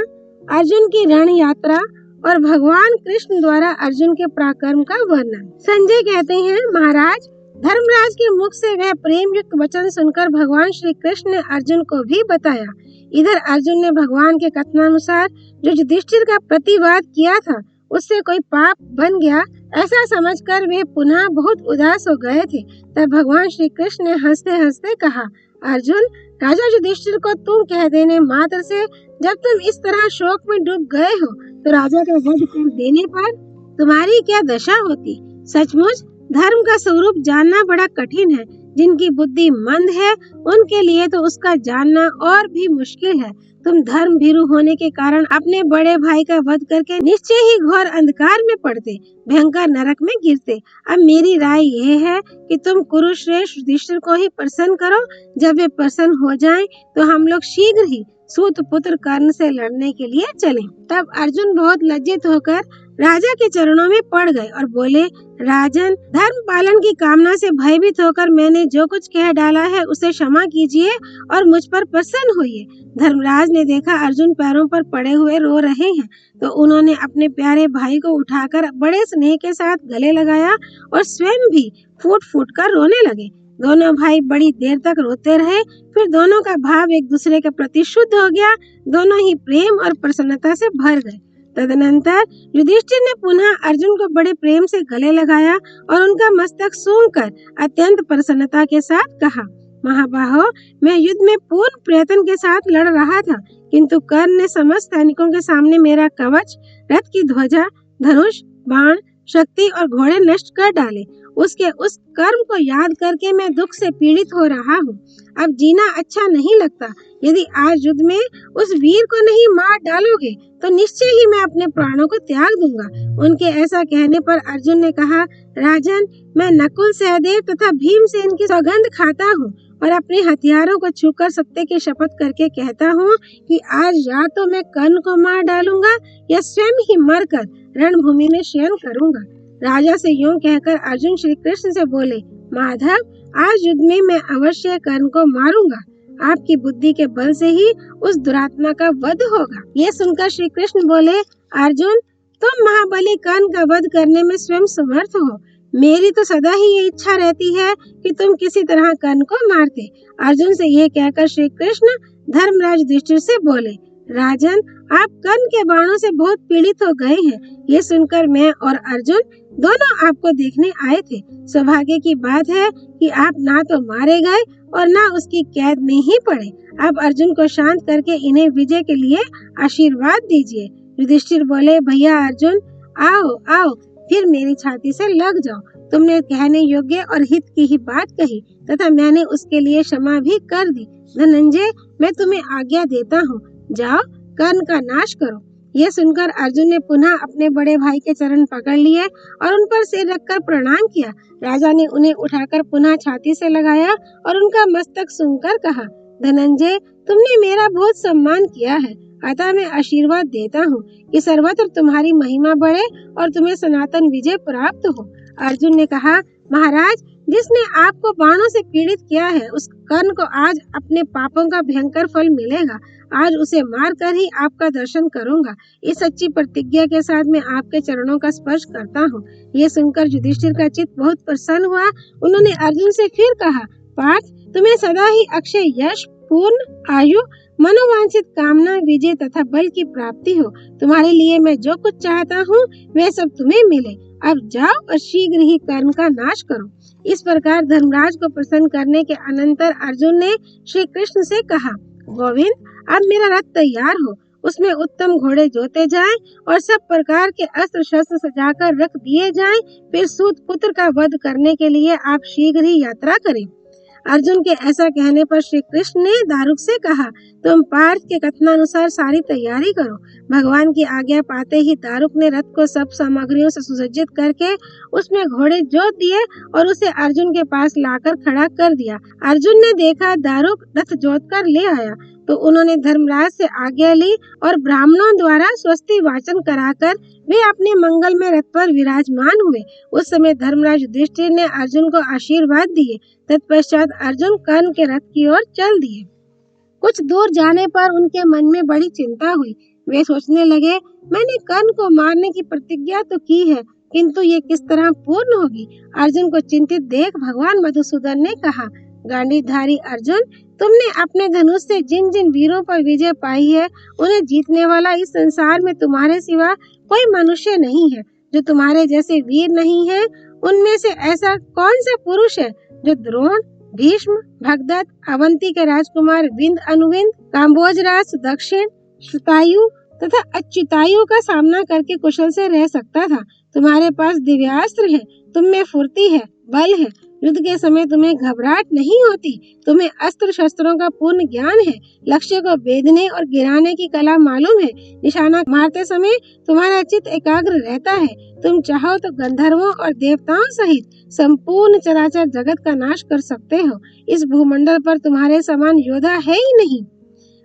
अर्जुन की रण यात्रा और भगवान कृष्ण द्वारा अर्जुन के पराक्रम का वर्णन। संजय कहते हैं, महाराज, धर्मराज के मुख से वह प्रेम युक्त वचन सुनकर भगवान श्री कृष्ण ने अर्जुन को भी बताया। इधर अर्जुन ने भगवान के कथनानुसार जो युधिष्ठिर का प्रतिवाद किया था उससे कोई पाप बन गया ऐसा समझकर वे पुनः बहुत उदास हो गए थे। तब भगवान श्री कृष्ण ने हंसते हंसते कहा, अर्जुन, राजा युधिष्ठिर को तुम कह देने मात्र से जब तुम इस तरह शोक में डूब गए हो तो राजा का वध कर देने पर तुम्हारी क्या दशा होती। सचमुच धर्म का स्वरूप जानना बड़ा कठिन है। जिनकी बुद्धि मंद है उनके लिए तो उसका जानना और भी मुश्किल है। तुम धर्म भीरु होने के कारण अपने बड़े भाई का वध करके निश्चय ही घोर अंधकार में पड़ते, भयंकर नरक में गिरते। अब मेरी राय यह है कि तुम कुरुश्रेष्ठ युधिष्ठिर को ही प्रसन्न करो। जब वे प्रसन्न हो जाएं, तो हम लोग शीघ्र ही सूत पुत्र कर्ण से लड़ने के लिए चलें। तब अर्जुन बहुत लज्जित होकर राजा के चरणों में पड़ गए और बोले, राजन, धर्म पालन की कामना से भयभीत होकर मैंने जो कुछ कह डाला है उसे क्षमा कीजिए और मुझ पर प्रसन्न होइए। धर्मराज ने देखा अर्जुन पैरों पर पड़े हुए रो रहे हैं, तो उन्होंने अपने प्यारे भाई को उठाकर बड़े स्नेह के साथ गले लगाया और स्वयं भी फूट फूट कर रोने लगे। दोनों भाई बड़ी देर तक रोते रहे। फिर दोनों का भाव एक दूसरे के प्रति शुद्ध हो गया। दोनों ही प्रेम और प्रसन्नता से भर गए। तदनंतर युधिष्ठिर ने पुनः अर्जुन को बड़े प्रेम से गले लगाया और उनका मस्तक सूंघकर अत्यंत प्रसन्नता के साथ कहा, महाबाहो, मैं युद्ध में पूर्ण प्रयत्न के साथ लड़ रहा था, किंतु कर्ण ने समस्त सैनिकों के सामने मेरा कवच, रथ की ध्वजा, धनुष, बाण, शक्ति और घोड़े नष्ट कर डाले। उसके उस कर्म को याद करके मैं दुख से पीड़ित हो रहा हूँ। अब जीना अच्छा नहीं लगता। यदि आज युद्ध में उस वीर को नहीं मार डालोगे तो निश्चय ही मैं अपने प्राणों को त्याग दूंगा। उनके ऐसा कहने पर अर्जुन ने कहा, राजन, मैं नकुल, सहदेव तथा भीमसेन की सौगंध खाता हूँ और अपने हथियारों को छूकर सत्य की शपथ करके कहता हूँ कि आज या तो मैं कर्ण को मार डालूंगा या स्वयं ही मरकर रणभूमि में शयन करूंगा। राजा से यूं कहकर अर्जुन श्री कृष्ण से बोले, माधव, आज युद्ध में मैं अवश्य कर्ण को मारूंगा। आपकी बुद्धि के बल से ही उस दुरात्मा का वध होगा। ये सुनकर श्री कृष्ण बोले, अर्जुन, तुम महाबली कर्ण का वध करने में स्वयं समर्थ हो। मेरी तो सदा ही ये इच्छा रहती है कि तुम किसी तरह कर्ण को मारते। अर्जुन से यह कहकर श्री कृष्ण धर्मराज युधिष्ठिर से बोले, राजन, आप कर्ण के बाणों से बहुत पीड़ित हो गए हैं। ये सुनकर मैं और अर्जुन दोनों आपको देखने आए थे। सौभाग्य की बात है कि आप ना तो मारे गए और ना उसकी कैद में ही पड़े। अब अर्जुन को शांत करके इन्हें विजय के लिए आशीर्वाद दीजिए। युधिष्ठिर बोले, भैया अर्जुन, आओ आओ, फिर मेरी छाती से लग जाओ। तुमने कहने योग्य और हित की ही बात कही तथा मैंने उसके लिए क्षमा भी कर दी। धनंजय, मैं तुम्हें आज्ञा देता हूँ, जाओ कर्ण का नाश करो। यह सुनकर अर्जुन ने पुनः अपने बड़े भाई के चरण पकड़ लिए और उन पर सिर रखकर प्रणाम किया। राजा ने उन्हें उठाकर पुनः छाती से लगाया और उनका मस्तक सूंघकर कहा, धनंजय, तुमने मेरा बहुत सम्मान किया है, अतः मैं आशीर्वाद देता हूँ कि सर्वत्र तुम्हारी महिमा बढ़े और तुम्हें सनातन विजय प्राप्त हो। अर्जुन ने कहा, महाराज, जिसने आपको बाणों से पीड़ित किया है उस कर्ण को आज अपने पापों का भयंकर फल मिलेगा। आज उसे मार कर ही आपका दर्शन करूंगा। इस सच्ची प्रतिज्ञा के साथ मैं आपके चरणों का स्पर्श करता हूँ। ये सुनकर युधिष्ठिर का चित्त बहुत प्रसन्न हुआ। उन्होंने अर्जुन से फिर कहा, पार्थ, तुम्हें सदा ही अक्षय यश, पूर्ण आयु, मनोवांछित कामना, विजय तथा बल की प्राप्ति हो। तुम्हारे लिए मैं जो कुछ चाहता हूँ वह सब तुम्हें मिले। अब जाओ और शीघ्र ही कर्ण का नाश करो। इस प्रकार धर्मराज को प्रसन्न करने के अनंतर अर्जुन ने श्री कृष्ण से कहा, गोविंद, अब मेरा रथ तैयार हो, उसमें उत्तम घोड़े जोते जाएं और सब प्रकार के अस्त्र शस्त्र सजाकर रख दिए जाएं। फिर सूत पुत्र का वध करने के लिए आप शीघ्र ही यात्रा करें। अर्जुन के ऐसा कहने पर श्री कृष्ण ने दारुक से कहा, तुम पार्थ के कथनानुसार सारी तैयारी करो। भगवान की आज्ञा पाते ही दारुक ने रथ को सब सामग्रियों से सुसज्जित करके उसमें घोड़े जोत दिए और उसे अर्जुन के पास लाकर खड़ा कर दिया। अर्जुन ने देखा दारुक रथ जोत कर ले आया तो उन्होंने धर्मराज से आज्ञा ली और ब्राह्मणों द्वारा स्वस्ति वाचन कराकर वे अपने मंगल में रथ पर विराजमान हुए। उस समय धर्मराज युधिष्ठिर ने अर्जुन को आशीर्वाद दिए। तत्पश्चात अर्जुन कर्ण के रथ की ओर चल दिए। कुछ दूर जाने पर उनके मन में बड़ी चिंता हुई। वे सोचने लगे, मैंने कर्ण को मारने की प्रतिज्ञा तो की है, किंतु ये किस तरह पूर्ण होगी। अर्जुन को चिंतित देख भगवान मधुसूदन ने कहा, गांडीवधारी अर्जुन, तुमने अपने धनुष से जिन जिन वीरों पर विजय पाई है उन्हें जीतने वाला इस संसार में तुम्हारे सिवा कोई मनुष्य नहीं है। जो तुम्हारे जैसे वीर नहीं है उनमें से ऐसा कौन सा पुरुष है जो द्रोण, भीष्म, भगदत्त, अवंती के राजकुमार विंद अनुविंद, काम्बोजराज, सुदक्षिण, श्रुतायु तथा अच्युतायु का सामना करके कुशल से रह सकता था। तुम्हारे पास दिव्यास्त्र है, तुम में फुर्ती है, बल है, युद्ध के समय तुम्हें घबराहट नहीं होती, तुम्हें अस्त्र शस्त्रों का पूर्ण ज्ञान है, लक्ष्य को भेदने और गिराने की कला मालूम है, निशाना मारते समय तुम्हारा चित्त एकाग्र रहता है, तुम चाहो तो गंधर्वों और देवताओं सहित संपूर्ण चराचर जगत का नाश कर सकते हो। इस भूमंडल पर तुम्हारे समान योद्धा है ही नहीं।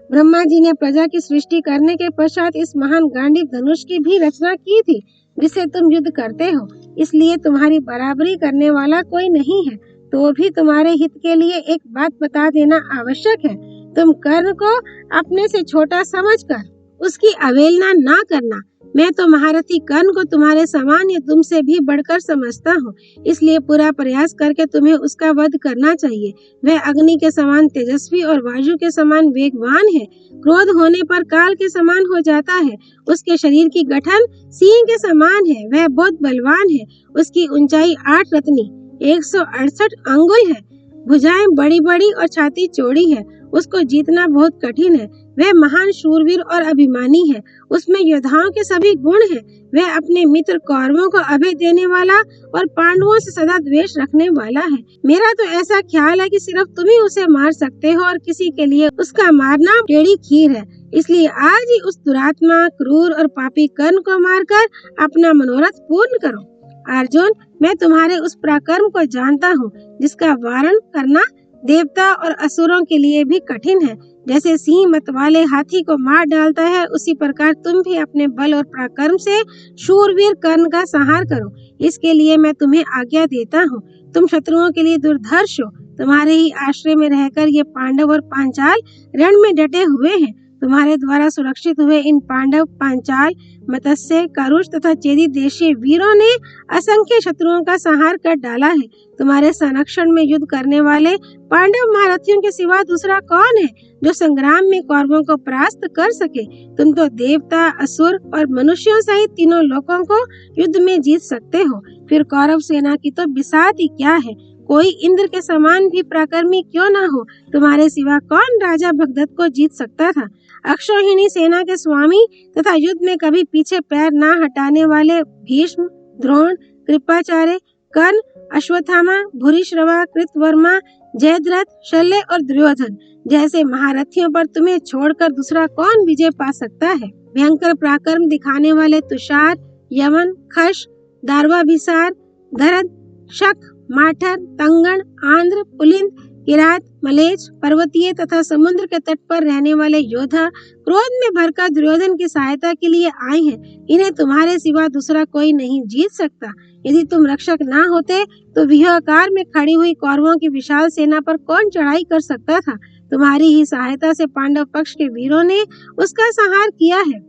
ब्रह्मा जी ने प्रजा की सृष्टि करने के पश्चात इस महान गांडीव धनुष की भी रचना की थी जिससे तुम युद्ध करते हो, इसलिए तुम्हारी बराबरी करने वाला कोई नहीं है। तो भी तुम्हारे हित के लिए एक बात बता देना आवश्यक है, तुम कर्ण को अपने से छोटा समझकर उसकी अवहेलना ना करना। मैं तो महारथी कर्ण को तुम्हारे समान या तुमसे भी बढ़कर समझता हूँ, इसलिए पूरा प्रयास करके तुम्हें उसका वध करना चाहिए। वह अग्नि के समान तेजस्वी और वायु के समान वेगवान है, क्रोध होने पर काल के समान हो जाता है, उसके शरीर की गठन सिंह के समान है, वह बहुत बलवान है, उसकी ऊंचाई 8 रत्नी 168 अंगुल है, भुजाएं बड़ी बड़ी और छाती चौड़ी है, उसको जीतना बहुत कठिन है। वह महान शूरवीर और अभिमानी है, उसमें योद्धाओं के सभी गुण हैं। वह अपने मित्र कौरवों को अभय देने वाला और पांडवों से सदा द्वेष रखने वाला है। मेरा तो ऐसा ख्याल है कि सिर्फ तुम ही उसे मार सकते हो और किसी के लिए उसका मारना टेढ़ी खीर है। इसलिए आज ही उस दुरात्मा, क्रूर और पापी कर्ण को मारकर अपना मनोरथ पूर्ण करो। अर्जुन, मैं तुम्हारे उस पराक्रम को जानता हूँ जिसका वारण करना देवता और असुरों के लिए भी कठिन है। जैसे सिंह मतवाले हाथी को मार डालता है, उसी प्रकार तुम भी अपने बल और पराक्रम से शूरवीर कर्ण का संहार करो। इसके लिए मैं तुम्हें आज्ञा देता हूँ। तुम शत्रुओं के लिए दुर्धर्ष हो, तुम्हारे ही आश्रय में रहकर ये पांडव और पांचाल रण में डटे हुए हैं। तुम्हारे द्वारा सुरक्षित हुए इन पांडव, पांचाल, मत्स्य, करुष तथा चेदी देशीय वीरों ने असंख्य शत्रुओं का संहार कर डाला है। तुम्हारे संरक्षण में युद्ध करने वाले पांडव महारथियों के सिवा दूसरा कौन है जो संग्राम में कौरवों को परास्त कर सके। तुम तो देवता, असुर और मनुष्यों सहित तीनों लोकों को युद्ध में जीत सकते हो। फिर कौरव सेना की तो बिसात ही क्या है। कोई इंद्र के समान भी पराक्रमी क्यों न हो, तुम्हारे सिवा कौन राजा भगदत्त को जीत सकता था। अक्षौहिणी सेना के स्वामी तथा युद्ध में कभी पीछे पैर न हटाने वाले भीष्म, द्रोण, कृपाचार्य, कर्ण, अश्वत्थामा, भूरिश्रवा, कृतवर्मा, जयद्रथ, शल्य और दुर्योधन जैसे महारथियों पर तुम्हें छोड़कर दूसरा कौन विजय पा सकता है। भयंकर पराक्रम दिखाने वाले तुषार, यवन, खश, दार्वाभिसार, धरद, शक, माठर, तंगण, आंध्र, पुलिंद, किरात, मलेच, पर्वतीय तथा समुद्र के तट पर रहने वाले योद्धा क्रोध में भरकर दुर्योधन की सहायता के लिए आए हैं। इन्हें तुम्हारे सिवा दूसरा कोई नहीं जीत सकता। यदि तुम रक्षक ना होते तो व्यूहाकार में खड़ी हुई कौरवों की विशाल सेना पर कौन चढ़ाई कर सकता था। तुम्हारी ही सहायता से पांडव पक्ष के वीरों ने उसका संहार किया है।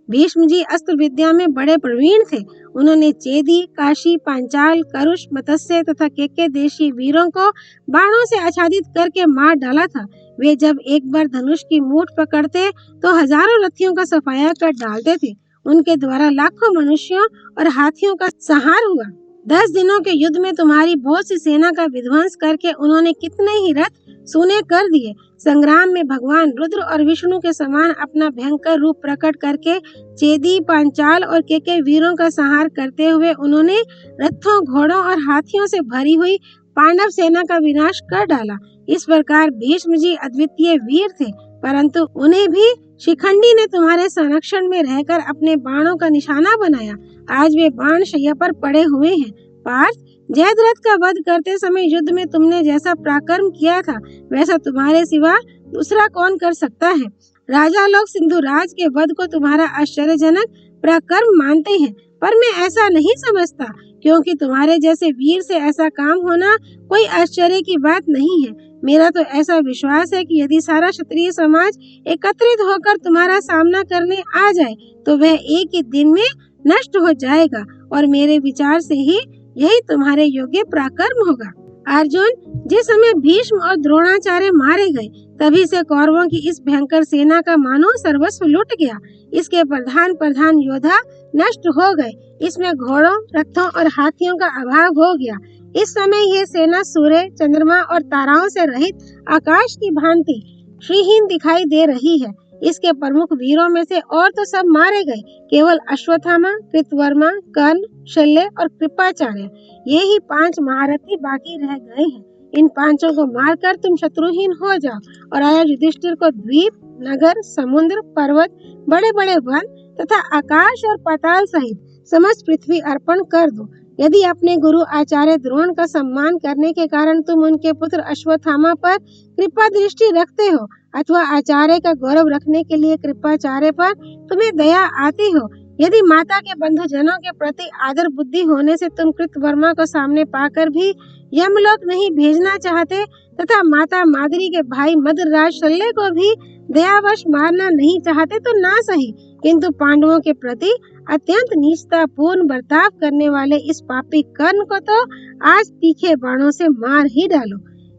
भीष्म जी अस्त्र विद्या में बड़े प्रवीण थे। उन्होंने चेदी, काशी, पांचाल, करुष, मत्स्य तथा केके देशी वीरों को बाणों से आच्छादित करके मार डाला था। वे जब एक बार धनुष की मूठ पकड़ते तो हजारों रथियों का सफाया कर डालते थे। उनके द्वारा लाखों मनुष्यों और हाथियों का संहार हुआ। 10 दिनों के युद्ध में तुम्हारी बहुत सी सेना का विध्वंस करके उन्होंने कितने ही रथ सूने कर दिए। संग्राम में भगवान रुद्र और विष्णु के समान अपना भयंकर रूप प्रकट करके चेदी, पांचाल और केके वीरों का संहार करते हुए उन्होंने रथों, घोड़ों और हाथियों से भरी हुई पांडव सेना का विनाश कर डाला। इस प्रकार भीष्म जी अद्वितीय वीर थे, परंतु उन्हें भी शिखंडी ने तुम्हारे संरक्षण में रहकर अपने बाणों का निशाना बनाया। आज वे बाण शैया पर पड़े हुए हैं। पार्थ, जयद्रथ का वध करते समय युद्ध में तुमने जैसा पराक्रम किया था वैसा तुम्हारे सिवा दूसरा कौन कर सकता है। राजा लोग सिंधुराज के वध को तुम्हारा आश्चर्यजनक पराक्रम मानते हैं, पर मैं ऐसा नहीं समझता, क्योंकि तुम्हारे जैसे वीर से ऐसा काम होना कोई आश्चर्य की बात नहीं है। मेरा तो ऐसा विश्वास है कि यदि सारा क्षत्रिय समाज एकत्रित होकर तुम्हारा सामना करने आ जाए तो वह एक ही दिन में नष्ट हो जाएगा, और मेरे विचार से ही यही तुम्हारे योग्य पराक्रम होगा। अर्जुन, जिस समय भीष्म और द्रोणाचार्य मारे गए तभी से कौरवों की इस भयंकर सेना का मानो सर्वस्व लुट गया। इसके प्रधान योद्धा नष्ट हो गए। इसमें घोड़ों, रथों और हाथियों का अभाव हो गया। इस समय यह सेना सूर्य, चंद्रमा और ताराओं से रहित आकाश की भांति श्रीहीन दिखाई दे रही है। इसके प्रमुख वीरों में से और तो सब मारे गए, केवल अश्वत्थामा, कृतवर्मा, कर्ण, शल्य और कृपाचार्य, ये ही 5 महारथी बाकी रह गए हैं। इन 5 को मारकर तुम शत्रुहीन हो जाओ और आया युधिष्ठिर को द्वीप, नगर, समुद्र, पर्वत, बड़े बड़े वन तथा आकाश और पाताल सहित समस्त पृथ्वी अर्पण कर दो। यदि अपने गुरु आचार्य द्रोण का सम्मान करने के कारण तुम उनके पुत्र अश्वत्थामा पर कृपा दृष्टि रखते हो, अथवा आचार्य का गौरव रखने के लिए कृपाचार्य पर तुम्हें दया आती हो, यदि माता के बंधु जनों के प्रति आदर बुद्धि होने से तुम कृतवर्मा को सामने पाकर भी यमलोक नहीं भेजना चाहते तथा माता माद्री के भाई मद्रराज शल्य को भी दयावश मारना नहीं चाहते तो ना सही, किंतु पांडवों के प्रति अत्यंत नीचता पूर्ण बर्ताव करने वाले इस पापी कर्ण को तो आज तीखे बाणों से मार ही डालो।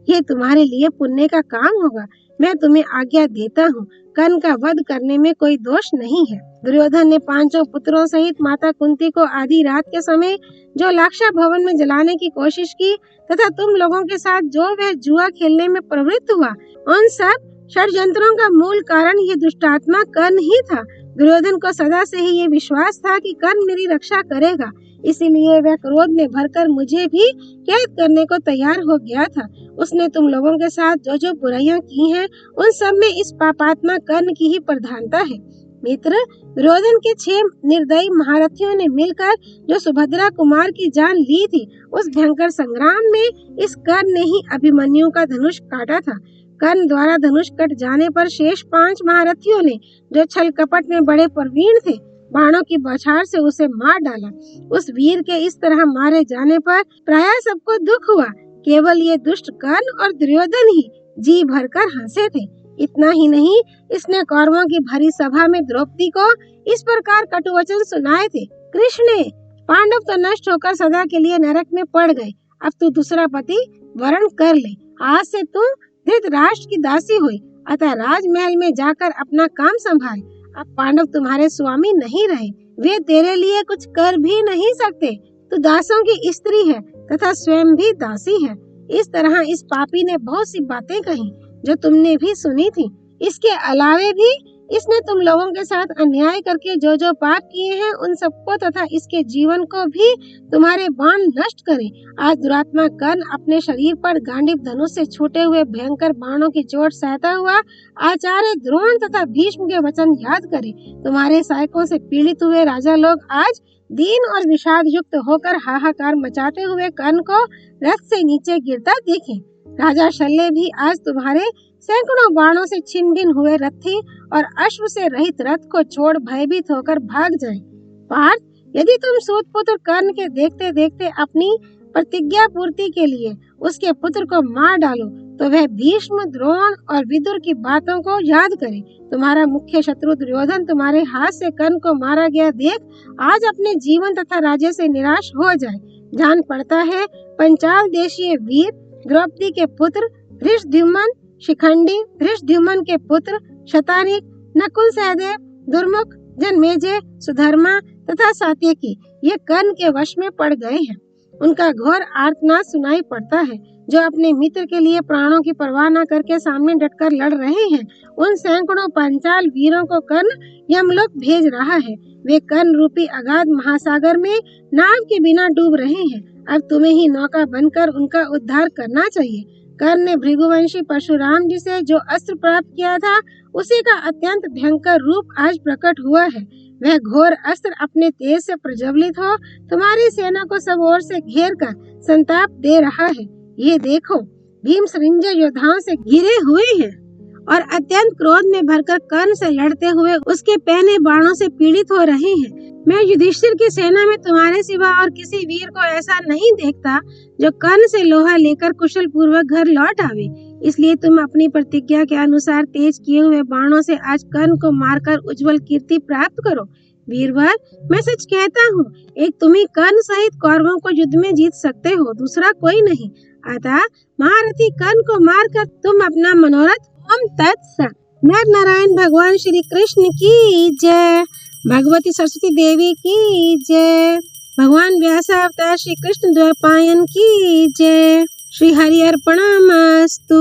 ये तुम्हारे लिए पुण्य का काम होगा। मैं तुम्हें आज्ञा देता हूँ। कर्ण का वध करने में कोई दोष नहीं है। दुर्योधन ने 5 पुत्रों सहित माता कुंती को आधी रात के समय जो लाक्षा भवन में जलाने की कोशिश की तथा तुम लोगों के साथ जो वह जुआ खेलने में प्रवृत्त हुआ, उन सब षड्यंत्रों का मूल कारण ये दुष्टात्मा कर्ण ही था। दुर्योधन को सदा से ही ये विश्वास था कि कर्ण मेरी रक्षा करेगा, इसीलिए वह क्रोध में भरकर मुझे भी कैद करने को तैयार हो गया था। उसने तुम लोगों के साथ जो जो बुराइयां की हैं, उन सब में इस पापात्मा कर्ण की ही प्रधानता है। मित्र, दुर्योधन के 6 निर्दयी महारथियों ने मिलकर जो सुभद्रा कुमार की जान ली थी, उस भयंकर संग्राम में इस कर्ण ने ही अभिमन्यु का धनुष काटा था। कर्ण द्वारा धनुष कट जाने पर शेष 5 महारथियों ने, जो छल कपट में बड़े प्रवीण थे, बाणों की बौछार से उसे मार डाला। उस वीर के इस तरह मारे जाने पर प्रायः सबको दुख हुआ। केवल ये दुष्ट कर्ण और दुर्योधन ही जी भरकर हंसे थे। इतना ही नहीं, इसने कौरवों की भरी सभा में द्रौपदी को इस प्रकार कटुवचन सुनाए थे। कृष्ण, पांडव तो नष्ट होकर सदा के लिए नरक में पड़ गए। अब तू दूसरा पति वरण कर ले। आज से तू धृतराष्ट्र की दासी हुई, अतः राजमहल में जाकर अपना काम संभाल। अब पांडव तुम्हारे स्वामी नहीं रहे, वे तेरे लिए कुछ कर भी नहीं सकते। तू दासों की स्त्री है तथा स्वयं भी दासी है। इस तरह इस पापी ने बहुत सी बातें कही जो तुमने भी सुनी थी। इसके अलावे भी इसने तुम लोगों के साथ अन्याय करके जो जो पाप किए हैं उन सबको तथा इसके जीवन को भी तुम्हारे बाण नष्ट करें। आज दुरात्मा कर्ण अपने शरीर पर गांडीव धनुष से छूटे हुए भयंकर बाणों की चोट सहता हुआ आचार्य द्रोण तथा भीष्म के वचन याद करे। तुम्हारे सहायकों से पीड़ित हुए राजा लोग आज दीन और विषाद युक्त होकर हाहाकार मचाते हुए कर्ण को रथ से नीचे गिरता देखें। राजा शल्य भी आज तुम्हारे सैकड़ों बाणों से छिन्न भिन्न हुए रथी और अश्व से रहित रथ को छोड़ भयभीत होकर भाग जाएं। पार्थ, यदि तुम सूत पुत्र कर्ण के देखते देखते अपनी प्रतिज्ञा पूर्ति के लिए उसके पुत्र को मार डालो तो वह भीष्म, द्रोण और विदुर की बातों को याद करे। तुम्हारा मुख्य शत्रु दुर्योधन तुम्हारे हाथ से कर्ण को मारा गया देख आज अपने जीवन तथा राज्य से निराश हो जाए। जान पड़ता है पंचाल देशीय वीर द्रौपदी के पुत्र धृष्टद्युम्न, शिखंडी, धृष्टद्युम्न के पुत्र शतानीक, नकुल, सहदेव, दुर्मुख, जनमेजय, सुधर्मा तथा सात्यकी ये कर्ण के वश में पड़ गए हैं। उनका घोर आर्तनाद सुनाई पड़ता है जो अपने मित्र के लिए प्राणों की परवाह न करके सामने डटकर लड़ रहे हैं। उन सैकड़ों पांचाल वीरों को कर्ण यमलोक भेज रहा है। वे कर्ण रूपी अगाध महासागर में नाव के बिना डूब रहे हैं। अब तुम्हें ही नौका बनकर उनका उद्धार करना चाहिए। कर्ण ने भृगुवंशी परशुराम जी से जो अस्त्र प्राप्त किया था उसी का अत्यंत भयंकर रूप आज प्रकट हुआ है। वह घोर अस्त्र अपने तेज से प्रज्वलित हो तुम्हारी सेना को सब ओर से घेर कर संताप दे रहा है। ये देखो, भीम सरिंजय योद्धाओं से घिरे हुए हैं और अत्यंत क्रोध में भरकर कर्ण से लड़ते हुए उसके पहने बाणों से पीड़ित हो रहे हैं। मैं युधिष्ठिर की सेना में तुम्हारे सिवा और किसी वीर को ऐसा नहीं देखता जो कर्ण से लोहा लेकर कुशल पूर्वक घर लौट आवे। इसलिए तुम अपनी प्रतिज्ञा के अनुसार तेज किए हुए बाणों से आज कर्ण को मारकर उज्जवल कीर्ति प्राप्त करो। वीरवर, मैं सच कहता हूँ, एक तुम ही कर्ण सहित कौरवों को युद्ध में जीत सकते हो, दूसरा कोई नहीं। अतः महारथी कर्ण को मारकर तुम अपना मनोरथ ओम तत्सत। नर नारायण भगवान श्री कृष्ण की जय। भगवती सरस्वती देवी की जय। भगवान व्यास अवतार श्री कृष्ण द्वैपायन की जय। श्री हरि अर्पणमस्तु।